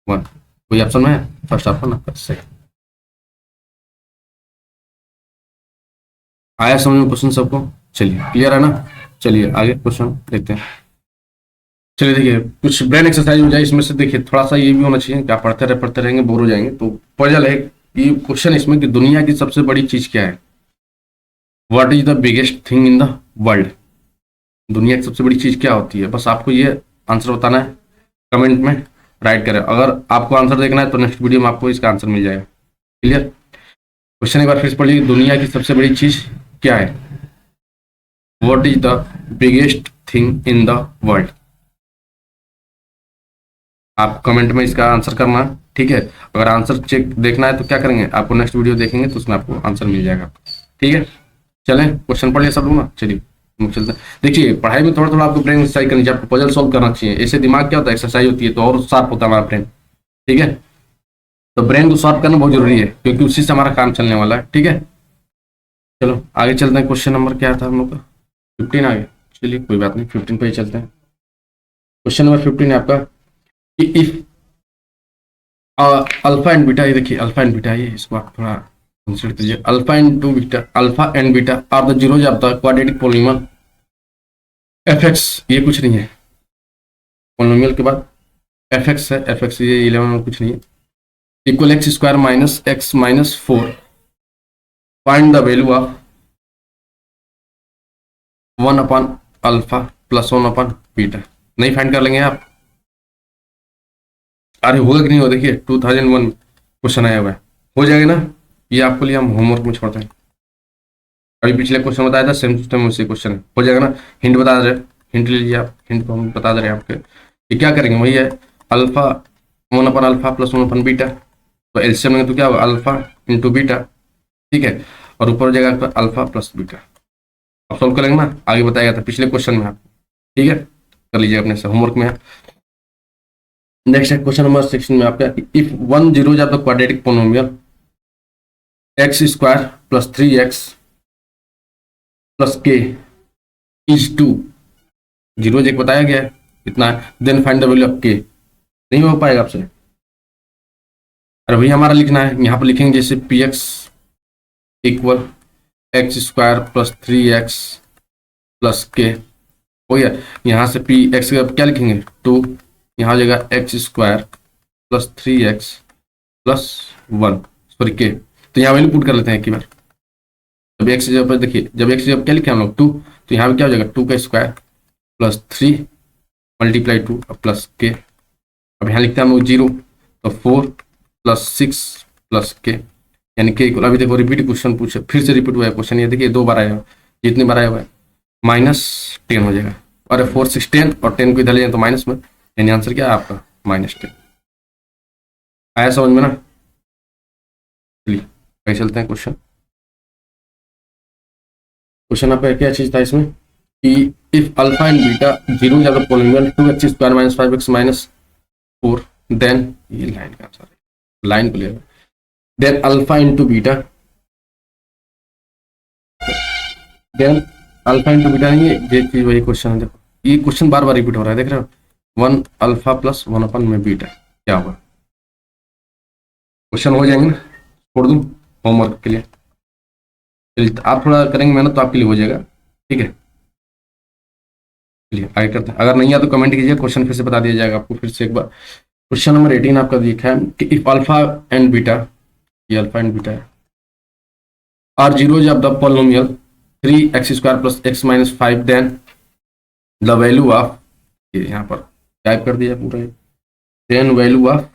1। कोई ऑप्शन में है, फर्स्ट ऑप्शन आपका सही। आया समझ में क्वेश्चन सबको, चलिए क्लियर है ना। चलिए आगे क्वेश्चन देखते हैं। चलिए देखिए कुछ ब्रेन एक्सरसाइज हो जाए इसमें से। देखिए थोड़ा सा ये भी होना चाहिए कि आप पढ़ते रहेंगे बोर हो जाएंगे, तो पजल है ये क्वेश्चन इसमें कि दुनिया की सबसे बड़ी चीज क्या है, what is the biggest thing in the world, दुनिया की सबसे बड़ी चीज क्या होती है, बस आपको ये आंसर बताना है, कमेंट में राइट करें। अगर आपको आंसर देखना है तो नेक्स्ट वीडियो में आपको इसका आंसर मिल जाएगा। क्लियर, क्वेश्चन एक बार फिर से पढ़िए, दुनिया की सबसे बड़ी चीज क्या है, what is the biggest thing in the world. आप कमेंट में इसका आंसर करना, ठीक है। अगर आंसर चेक देखना है तो क्या करेंगे, आपको नेक्स्ट वीडियो देखेंगे तो उसमें आपको आंसर मिल जाएगा, ठीक है। चलें क्वेश्चन पढ़ लिया सब लोग ना, चलिए हम चलते हैं। देखिए पढ़ाई में थोड़ा थोड़ा आपको ब्रेन एक्सरसाइज करनी चाहिए, आपको पजल सॉल्व करना चाहिए, ऐसे दिमाग क्या होता है एक्सरसाइज होती है तो और शार्प होता है हमारा ब्रेन, ठीक है। तो ब्रेन को शार्प करना बहुत जरूरी है क्योंकि उसी से हमारा काम चलने वाला है, ठीक है। चलो आगे चलते हैं, क्वेश्चन नंबर क्या था हम लोग का 15 आ गया, चलिए कोई बात नहीं 15 पे ही चलते हैं। क्वेश्चन नंबर 15 है आपका, इफ अल्फा एंड बीटा, ये देखिए अल्फा एंड बीटा, ये इसको आप थोड़ा कंसीडर कीजिए, alpha into beta, alpha and beta are the zeros of the quadratic polynomial f x, ये कुछ नहीं है, पॉलिनॉमियल के बाद एफ एक्स है, एफ एक्स ये 11 में कुछ नहीं है, equal x square minus x minus 4, find the value of 1 upon alpha plus 1 upon beta. नहीं फाइंड कर लेंगे आप, अरे होगा कि नहीं होगा, देखिए 2001 क्वेश्चन आया हुआ है, हो जाएगा ना, ये आपके लिए हम होमवर्क में छोड़ते हैं। अभी पिछले क्वेश्चन बताया था सेम सिस्टम उसी क्वेश्चन है, हो जाएगा ना। हिंट बता रहे, हिंट ले लीजिए आप, हिंट को हम बता दे रहे हैं आपके, ये क्या करेंगे वही है, अल्फा 1 अपन अल्फा प्लस 1 अपन बीटा, तो एलसीएम लेंगे तो क्या होगा अल्फा इंटू बीटा, ठीक है, और ऊपर हो जाएगा आपका अल्फा प्लस बीटा। अब सॉल्व करेंगे ना, आगे बताया था पिछले क्वेश्चन में आपको, ठीक है, कर लीजिए अपने से होमवर्क में। नेक्स्ट है क्वेश्चन नंबर 16 में आपका, if 1 zeros of the quadratic polynomial x square plus 3x plus k is 2, zeros एक बताया गया है कितना है, then find the value of k, नहीं हो पाएगा आपसे, अरे भैया हमारा लिखना है, यहाँ पर लिखेंगे जैसे P x equal x square plus 3x plus के, हो गया। यहाँ से पी एक्स का क्या लिखेंगे 2, यहाँ हो जाएगा x square plus 3x plus 1 sorry के, तो यहाँ वैल्यू पुट कर लेते हैं एक बार, जब एक्स जब देखिए जब एक्स जब क्या लिखे हम लोग 2, तो यहाँ पे क्या हो जाएगा 2 का स्क्वायर प्लस 3 मल्टीप्लाई 2 प्लस के, अब यहाँ लिखते हैं हम लोग 0, तो 4 प्लस 6 प्लस के, यानी के इक्वल, अभी देखो रिपीट क्वेश्चन पूछे, फिर से रिपीट हुआ है क्वेश्चन, ये देखिए 2 बार आया हुआ, जितनी बार आया हुआ है -10 हो जाएगा, और 4 6 10 और 10 को इधर ले जाए तो माइनस में, यानी आंसर क्या है आपका -10। आया समझ में ना, चलिए कैसे चलते हैं क्वेश्चन। क्वेश्चन आपका क्या चीज था इसमें कि if alpha and beta zero ज्यादा polynomial 2x square minus 5x minus 4, then ये लाइन का आंसर है, लाइन को ले, then alpha into beta, then alpha into beta नहीं है, ये चीज वही क्वेश्चन है, देखो ये क्वेश्चन बार बार रिपीट हो रहा है, देख रहे हो 1 अल्फा प्लस 1 अपन में बीटा, क्या होगा क्वेश्चन हो जाएंगे ना, छोड़ दूं होमवर्क के लिए, चलिए आप थोड़ा करेंगे मेहनत तो आपके लिए हो जाएगा, ठीक है। चलिए आगे करते हैं, अगर नहीं आया तो कमेंट कीजिए, क्वेश्चन फिर से बता दिया जाएगा आपको फिर से एक बार। क्वेश्चन नंबर 18 आपका दिखा है कि इफ अल्फा एंड बीटा, ये अल्फा एंड बीटा है, are zeros of the polynomial 3x square plus x minus 5, then the value of, ये यहाँ पर टाइप कर दिया पूरा, देन वैल्यू ऑफ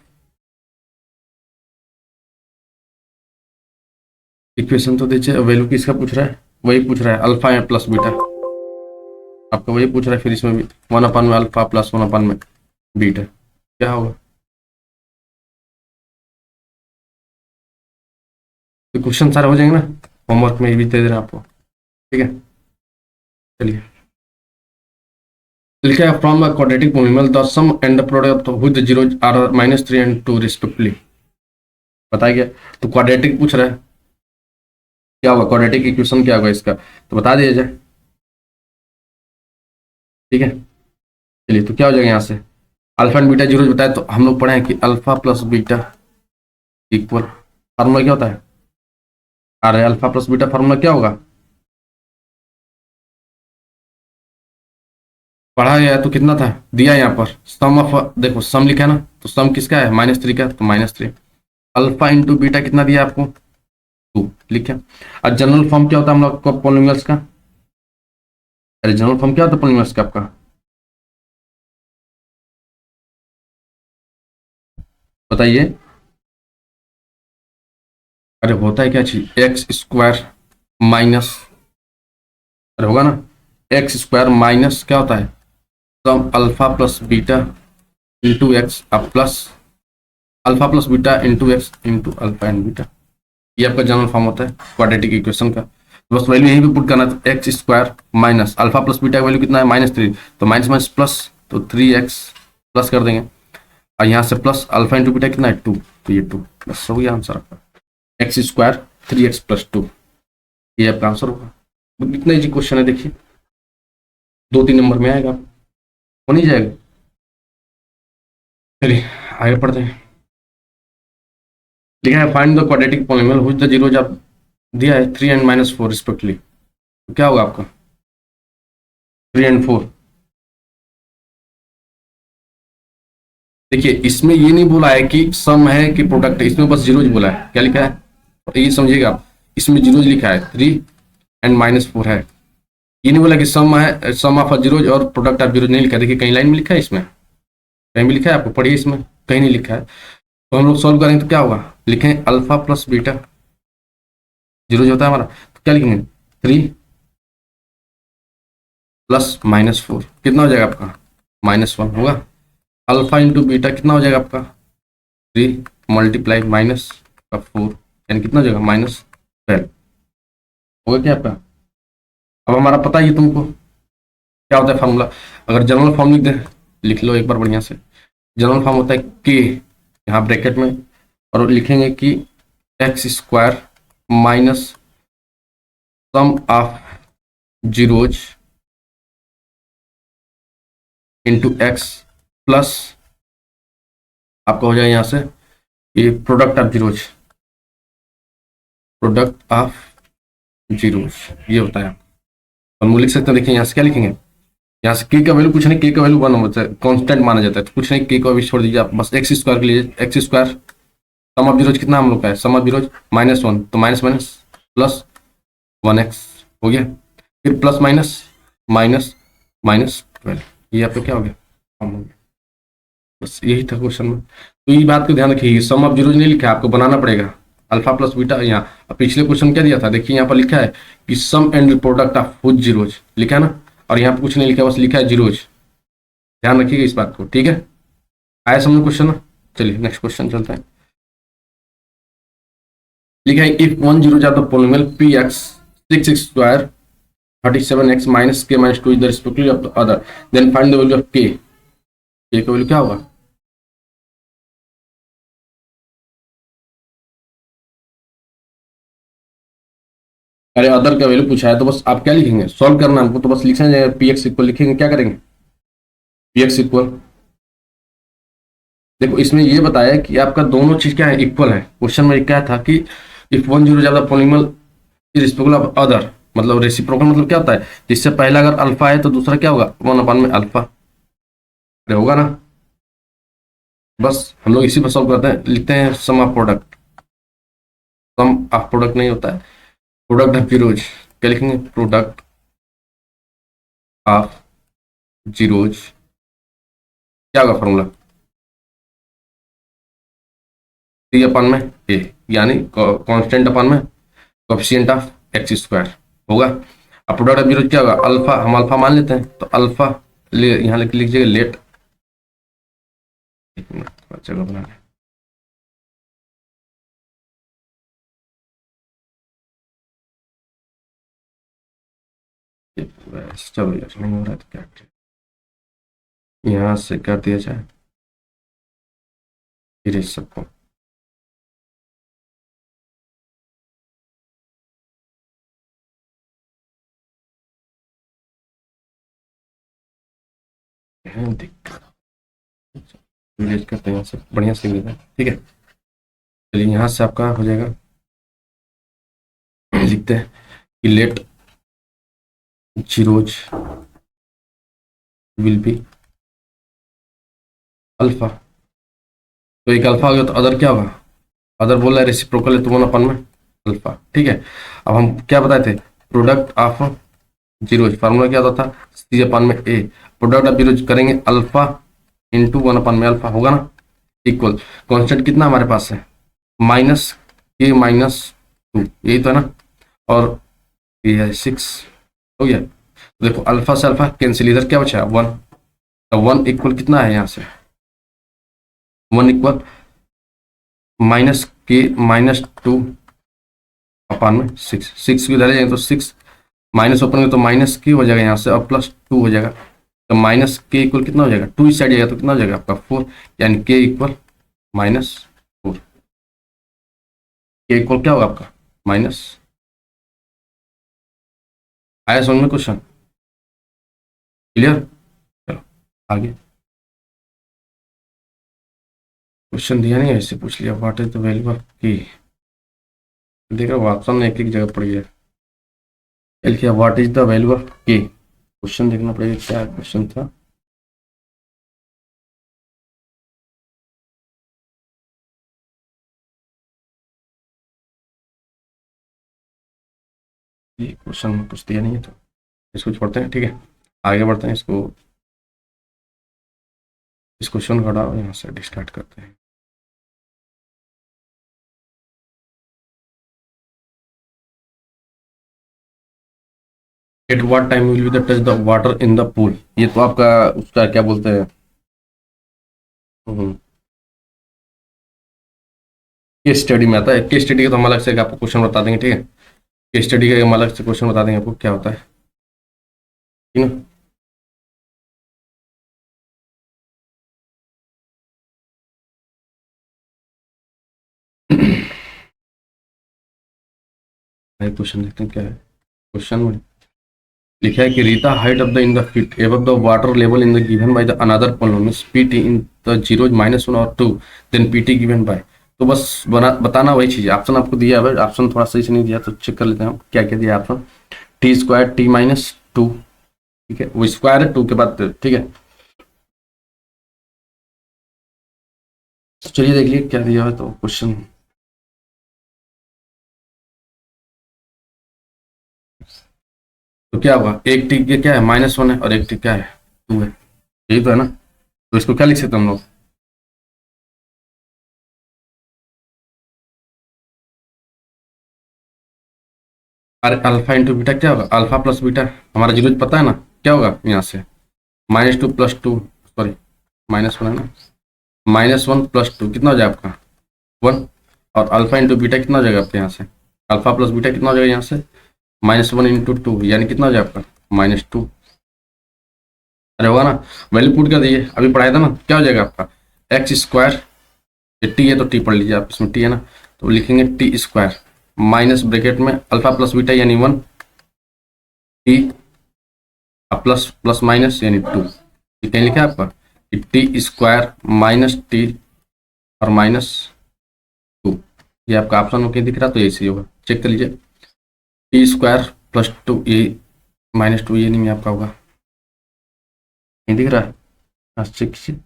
इक्वेशन तो दीजिए, वैल्यू किसका पूछ रहा है, वही पूछ रहा है अल्फा प्लस बीटा, आपका वही पूछ रहा है। फिर इसमें भी 1 में अल्फा प्लस 1 में बीटा, क्या होगा? तो क्वेश्चन सारे हो जाएंगे ना, होमवर्क में भी दे दे रहे हैं आपको, ठीक है। चलिए, लिखा है from a quadratic polynomial the sum and the product with zeros are -3 and 2 respectively, बताया गया। तो क्वाड्रेटिक पूछ रहा है, क्या होगा क्वाड्रेटिक इक्वेशन, क्या होगा इसका, तो बता दिया जाए, ठीक है। चलिए, तो क्या हो जाएगा यहाँ से, अल्फा एंड बीटा जीरो बताया, तो हम लोग पढ़े हैं कि alpha plus beta equal, formula क्या होता है, अरे अल्फा प्लस बीटा फार्मूला क्या होगा, पढ़ा गया है। तो कितना था दिया यहाँ पर, सम ऑफ, देखो सम लिखा है ना, तो सम किसका है -3 का, तो -3 अल्फा इंटू बीटा कितना दिया आपको 2, लिखा। और जनरल फॉर्म क्या होता है हम लोग को पॉलिनोमियल्स का, अरे जनरल फॉर्म क्या होता है पॉलिनोमियल्स का आपका, बताइए। अरे होता है क्या चीज, एक्स स्क्वायर माइनस, अरे होगा ना, एक्स स्क्वायर माइनस क्या होता है, sum alpha plus beta into x अब plus alpha plus beta into x into alpha and beta, ये आपका जनरल फॉर्म होता है क्वाड्रेटिक इक्वेशन का। तो बस वैल्यू यहीं पे पुट करना है, x square minus alpha plus beta का वैल्यू कितना है -3, तो माइनस माइनस प्लस, तो 3x प्लस कर देंगे, और यहाँ से प्लस अल्फा इंटू बीटा कितना है 2, तो ये 2, बस हो गया आंसर आपका, एक्स स्क्वायर 3x प्लस 2, ये आपका आंसर होगा। तो इतना इजी क्वेश्चन है, देखिए 2-3 नंबर में आएगा, हो नहीं जाएगा। चलिए आगे पढ़ते हैं, लिखा है find the quadratic polynomial which the zeros आप दिया है 3 एंड -4 रिस्पेक्टली, तो क्या होगा आपका 3 एंड 4, देखिए इसमें ये नहीं बोला है कि सम है कि प्रोडक्ट है, इसमें बस जीरोज बोला है, क्या लिखा है, तो ये समझिएगा आप, इसमें जीरोज लिखा है 3 एंड -4 है, ये नहीं बोला कि सम है, सम ऑफ जीरोज और प्रोडक्ट ऑफ जीरोज नहीं लिखा है, देखिए कहीं लाइन में लिखा है, इसमें कहीं भी लिखा है, आपको पढ़िए, इसमें कहीं नहीं लिखा है। तो हम लोग सॉल्व करेंगे तो क्या होगा, लिखें अल्फा प्लस बीटा, जीरोज होता है हमारा, तो क्या लिखेंगे 3 प्लस -4 कितना हो जाएगा आपका -1 होगा, अल्फा इंटू बीटा कितना हो जाएगा आपका 3 मल्टीप्लाई माइनस का 4, यानी कितना हो जाएगा -12 होगा क्या आपका। अब हमारा पता ही है तुमको क्या होता है फार्मूला, अगर जनरल फॉर्म लिख दे, लिख लो एक बार बढ़िया से, जनरल फॉर्म होता है के, यहाँ ब्रैकेट में, और लिखेंगे कि x square minus sum of zeros into x plus आपका हो जाएगा यहाँ से ये product of zeros, product of zeros ये होता है। हम लोग लिख सकते हैं, देखिए यहाँ से क्या लिखेंगे, यहाँ से के का वैल्यू कुछ नहीं, के का वैल्यू 1 होता है, कांस्टेंट माना जाता है, तो कुछ नहीं, के को अभी छोड़ दीजिए आप, बस एक्स स्क्वायर के लिए x square sum of zeros कितना हम लोग का है, सम ऑफ जीरोज -1, तो माइनस माइनस प्लस 1x हो गया, फिर प्लस माइनस माइनस -12, ये आपका क्या हो गया, हम हो गया। बस यही था क्वेश्चन में, तो ये बात को ध्यान रखिए, सम ऑफ जीरोज नहीं लिखा है, आपको बनाना पड़ेगा अल्फा प्लस बीटा। यहाँ अब पिछले क्वेश्चन क्या दिया था, देखिए यहाँ पर लिखा है कि sum and product of which zeros, लिखा है ना, और यहाँ पर कुछ नहीं लिखा, बस लिखा है जीरोज, ध्यान रखिएगा इस बात को, ठीक है। आया समझ क्वेश्चन ना, चलिए नेक्स्ट क्वेश्चन चलते हैं। लिखा है if 1 zeros of the polynomial p x 6x square 37x minus k minus 2 is the respectively of the other, then find the value of k का वैल्यू क्या होगा, अरे अदर का वैल्यू पूछा है, तो बस आप क्या लिखेंगे, सॉल्व करना हमको, तो बस लिखना है पी एक्स इक्वल, लिखेंगे क्या करेंगे, पी एक्स इक्वल, देखो इसमें ये बताया कि आपका दोनों चीज क्या है, इक्वल है। क्वेश्चन में क्या था कि इफ 1 जीरो ज्यादा पॉलिनोमियल रिस्पेक्टिवल ऑफ अदर, मतलब रेसिप्रोकल मतलब क्या होता है, जिससे पहला अगर अल्फा है तो दूसरा क्या होगा 1 में अल्फा, अरे होगा ना, बस हम लोग इसी पर सॉल्व करते हैं, लिखते हैं sum of product, sum of product नहीं होता है, प्रोडक्ट ऑफ जीरोज, क्या लिखेंगे प्रोडक्ट ऑफ जीरोज, क्या होगा फॉर्मूला 3 अपन में ए, यानी कांस्टेंट अपन में कोफिशिएंट ऑफ एक्स स्क्वायर होगा। अब प्रोडक्ट ऑफ जीरो क्या होगा, अल्फा, हम अल्फा मान लेते हैं, तो अल्फा यहाँ लिख लीजिएगा लेट, एक मिनट थोड़ा जगह बना लें। चलो यार नहीं हो रहा है तो क्या करें, यहाँ से कर दिया जाए इरेज सबको। दिक्कत इरेज करते हैं यहाँ से, बढ़िया से इरेज है, ठीक है। चलिए यहाँ से आपका हो जाएगा, लिखते हैं कि let zeros will be alpha. तो एक अल्फा हो गया, तो अदर क्या होगा, अदर बोल रहा है रेसिप्रोकल है तो वन अपन में अल्फा, ठीक है। अब हम क्या बताए थे, प्रोडक्ट ऑफ जीरोज फार्मूला क्या होता था, सी अपन में ए, प्रोडक्ट ऑफ जीरोज करेंगे अल्फा इंटू वन अपन में अल्फा, होगा ना, इक्वल कांस्टेंट कितना हमारे पास है, माइनस के माइनस टू, यही तो है ना, और ये है 6, हो गया। तो देखो अल्फा से अल्फा कैंसिल, इधर क्या बचा 1, तो 1 इक्वल कितना है यहाँ से, 1 equal minus k minus two upon में 6, 6 की इधर जाएंगे तो 6 माइनस ओपन में तो माइनस के हो जाएगा यहाँ से, और प्लस 2 हो जाएगा, तो माइनस के इक्वल कितना हो जाएगा, 2 इस साइड जाएगा तो कितना हो जाएगा आपका 4, यानी के इक्वल -4, के इक्वल क्या होगा आपका माइनस। आया समझ में क्वेश्चन, क्लियर। चलो आगे, क्वेश्चन दिया नहीं ऐसे पूछ लिया, what is the value of की, देख रहे हो ऑप्शन में एक एक जगह पड़ गया, लिखिए what is the value of की, क्वेश्चन देखना पड़ेगा क्या क्वेश्चन था। ये क्वेश्चन कुछ दिया नहीं है तो इसको छोड़ते हैं, ठीक है, आगे बढ़ते हैं, इसको इस क्वेश्चन को हटाओ, यहाँ से डिस्कार्ड करते हैं। At what time will be the touch the water in the pool, ये तो आपका उसका क्या बोलते हैं, केस स्टडी में आता है, केस स्टडी का तो हम अलग से आपको क्वेश्चन बता देंगे, ठीक है, केस स्टडी का हम अलग से क्वेश्चन बता देंगे आपको क्या होता है, ठीक है। क्वेश्चन देखते हैं क्या है, क्वेश्चन में लिखा है कि Rita height of the in the feet above the water level in the given by the another polynomials PT in the zeros -1 और 2, देन पीटी गिवन बाय, तो बस बताना वही चीज है, ऑप्शन आपको दिया है, ऑप्शन थोड़ा सही से नहीं दिया तो चेक कर लेते हैं हम क्या क्या दिया ऑप्शन, टी स्क्वायर t-2, ठीक है, वो स्क्वायर है 2 के बाद, ठीक है। चलिए देख लिए क्या दिया है तो क्वेश्चन, तो क्या होगा, एक टी के क्या है -1 है और एक टी क्या है 2 है, यही तो है ना, तो इसको क्या लिख सकते हैं हम लोग, अरे अल्फा इंटू बीटा क्या होगा, अल्फा प्लस बीटा, हमारा जीरो पता है ना क्या होगा यहाँ से, -2 + 2, सॉरी -1 है ना, -1 + 2 कितना हो जाएगा आपका 1, और अल्फा इंटू बीटा कितना हो जाएगा आपके यहाँ से, अल्फा प्लस बीटा कितना हो जाएगा यहाँ से, -1 × 2 यानी कितना हो जाएगा आपका -2, अरे होगा ना, वैल्यू पुट कर दिए, अभी पढ़ाया था ना, क्या हो जाएगा आपका एक्स स्क्वायर, ये टी है तो टी पढ़ लीजिए आप, इसमें टी है ना, तो लिखेंगे टी स्क्वायर माइनस ब्रैकेट में अल्फा प्लस बीटा यानी 1, टी प्लस प्लस माइनस यानी 2, ये कहीं लिखा है आपका कि टी स्क्वायर माइनस टी और -2, ये आपका ऑप्शन में कहीं दिख रहा तो ये सही होगा, चेक कर लीजिए, टी स्क्वायर + 2 ये -2 ये नहीं आपका होगा, नहीं दिख रहा है, हाँ चेक कीजिए,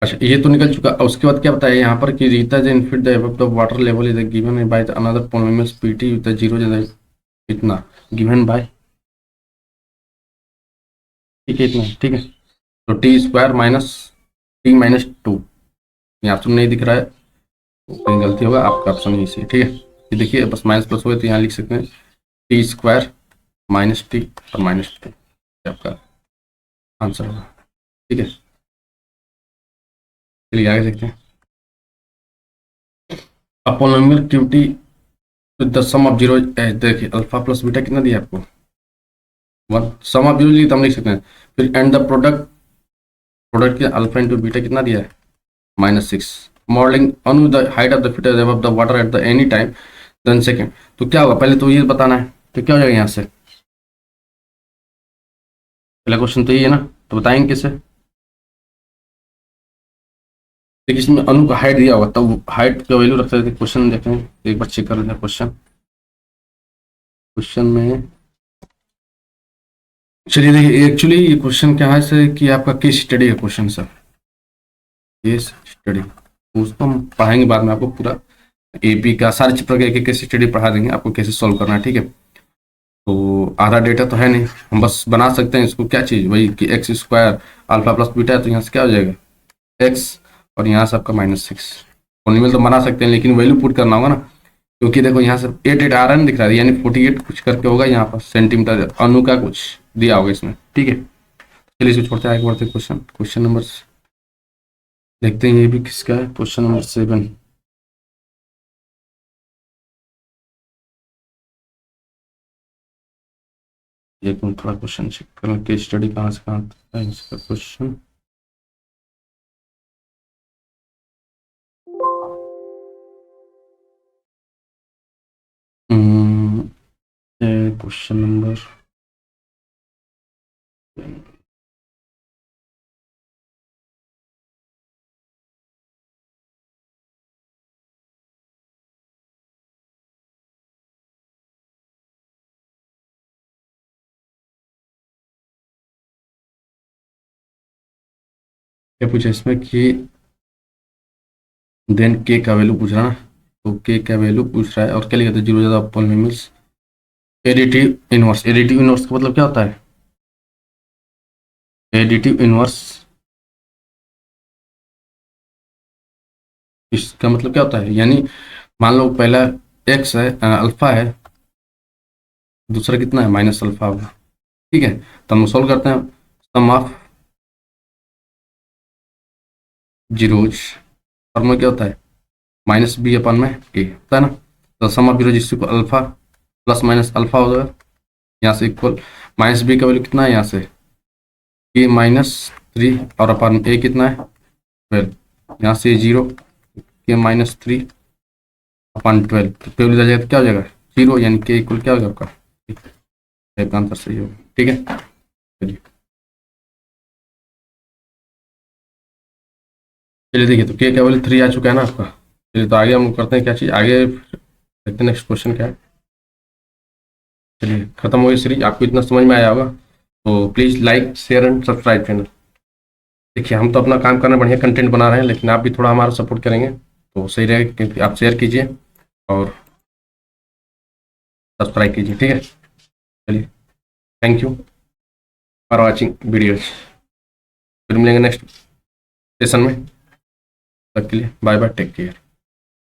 अच्छा ये तो निकल चुका, उसके बाद क्या बताया यहाँ पर कि रीता the in feet the above the water level is given by the another polynomials p t with the zero इतना गिवन बाय, ठीक है इतना, ठीक है, तो t square minus t minus two, यहाँ ऑप्शन नहीं दिख रहा है तो कहीं गलती होगा, आपका ऑप्शन यही सही है। ठीक है, ये देखिए बस माइनस प्लस हो गए तो यहाँ लिख सकते हैं टी स्क्वायर माइनस टी और माइनस टू, आपका आंसर होगा। ठीक है, चलिए आगे देखते हैं। A polynomial q t the sum of zero, देखिए अल्फा प्लस बीटा कितना दिया आपको, वन। सम ऑफ जीरो लिए तो हम लिख सकते हैं, फिर एंड द प्रोडक्ट, प्रोडक्ट के अल्फा इंटू बीटा कितना दिया है, -6। Modelling on the height of the fitter above the water at the any time then second, तो क्या होगा पहले तो ये बताना है, तो क्या हो जाएगा यहाँ से, पहला क्वेश्चन तो ये है ना, तो बताएंगे कैसे। देखिए इसमें अनु का हाइट दिया होगा, तब हाइट का वैल्यू रख सकते थे। क्वेश्चन देखते हैं, एक बार चेक कर लेते हैं क्वेश्चन। क्वेश्चन में चलिए देखिए, एक्चुअली ये क्वेश्चन क्या है से कि आपका केस स्टडी है क्वेश्चन सर, केस स्टडी, उसको हम पढ़ाएंगे बाद में आपको पूरा एपी का सारे चैप्टर का एक केस स्टडी पढ़ा देंगे आपको कैसे सॉल्व करना है। ठीक है, तो आधा डेटा तो है नहीं, हम बस बना सकते हैं इसको, क्या चीज़ वही कि x square alpha plus beta है, तो यहाँ से क्या हो जाएगा एक्स और यहाँ से आपका -6। पॉलिनोमियल तो बना सकते हैं लेकिन वैल्यू पुट करना होगा ना, क्योंकि देखो यहाँ से 8 आ रहा है दिख रहा है, यानी 48 कुछ करके होगा यहाँ पर सेंटीमीटर अनु का कुछ दिया होगा इसमें। ठीक है, चलिए इसको छोड़ते हैं, आगे बढ़ते हैं। क्वेश्चन, क्वेश्चन नंबर देखते हैं ये भी किसका है, क्वेश्चन नंबर 7। एक मिनट थोड़ा क्वेश्चन चेक कर लें, केस स्टडी कहाँ से कहाँ तक है इसका क्वेश्चन। क्वेश्चन नंबर क्या पूछा इसमें कि देन के का वैल्यू पूछ रहा है ना, तो के का वैल्यू पूछ रहा है और क्या लिखा था, जीरो ज़्यादा polynomials additive inverse. Additive inverse का मतलब क्या होता है, एडिटिव इनवर्स इसका मतलब क्या होता है, यानी मान लो पहला एक्स है, अल्फा है, दूसरा कितना है माइनस अल्फा होगा। ठीक है, तो हम सोल्व करते हैं, सम ऑफ जीरोज, फॉर्मूला क्या होता है माइनस बी अपन में ए होता है ना, तो सम ऑफ जीरो जिसको अल्फा प्लस माइनस अल्फा हो जाएगा, यहाँ से इक्वल माइनस बी का वैल्यू कितना है यहाँ से ए -3 और अपन ए कितना है 12, यहाँ से 0 के -3 अपन 12, तो वैल्यू आ जाएगा तो क्या हो जाएगा 0, यानी के इक्वल क्या हो जाएगा आपका आंसर सही होगा। ठीक है, चलिए चलिए देखिए, तो के का वैल्यू 3 आ चुका है ना आपका। चलिए तो आगे हम करते हैं क्या चीज़, आगे देखते हैं नेक्स्ट क्वेश्चन क्या है। चलिए खत्म हो गई सीरीज, आपको इतना समझ में आया होगा, तो please like share and subscribe channel. देखिए हम तो अपना काम करना, बढ़िया कंटेंट बना रहे हैं, लेकिन आप भी थोड़ा हमारा सपोर्ट करेंगे तो सही रहेगा, क्योंकि आप शेयर कीजिए और सब्सक्राइब कीजिए। ठीक है, चलिए thank you for watching videos, फिर मिलेंगे नेक्स्ट सेशन में, तब के लिए बाय बाय, टेक केयर।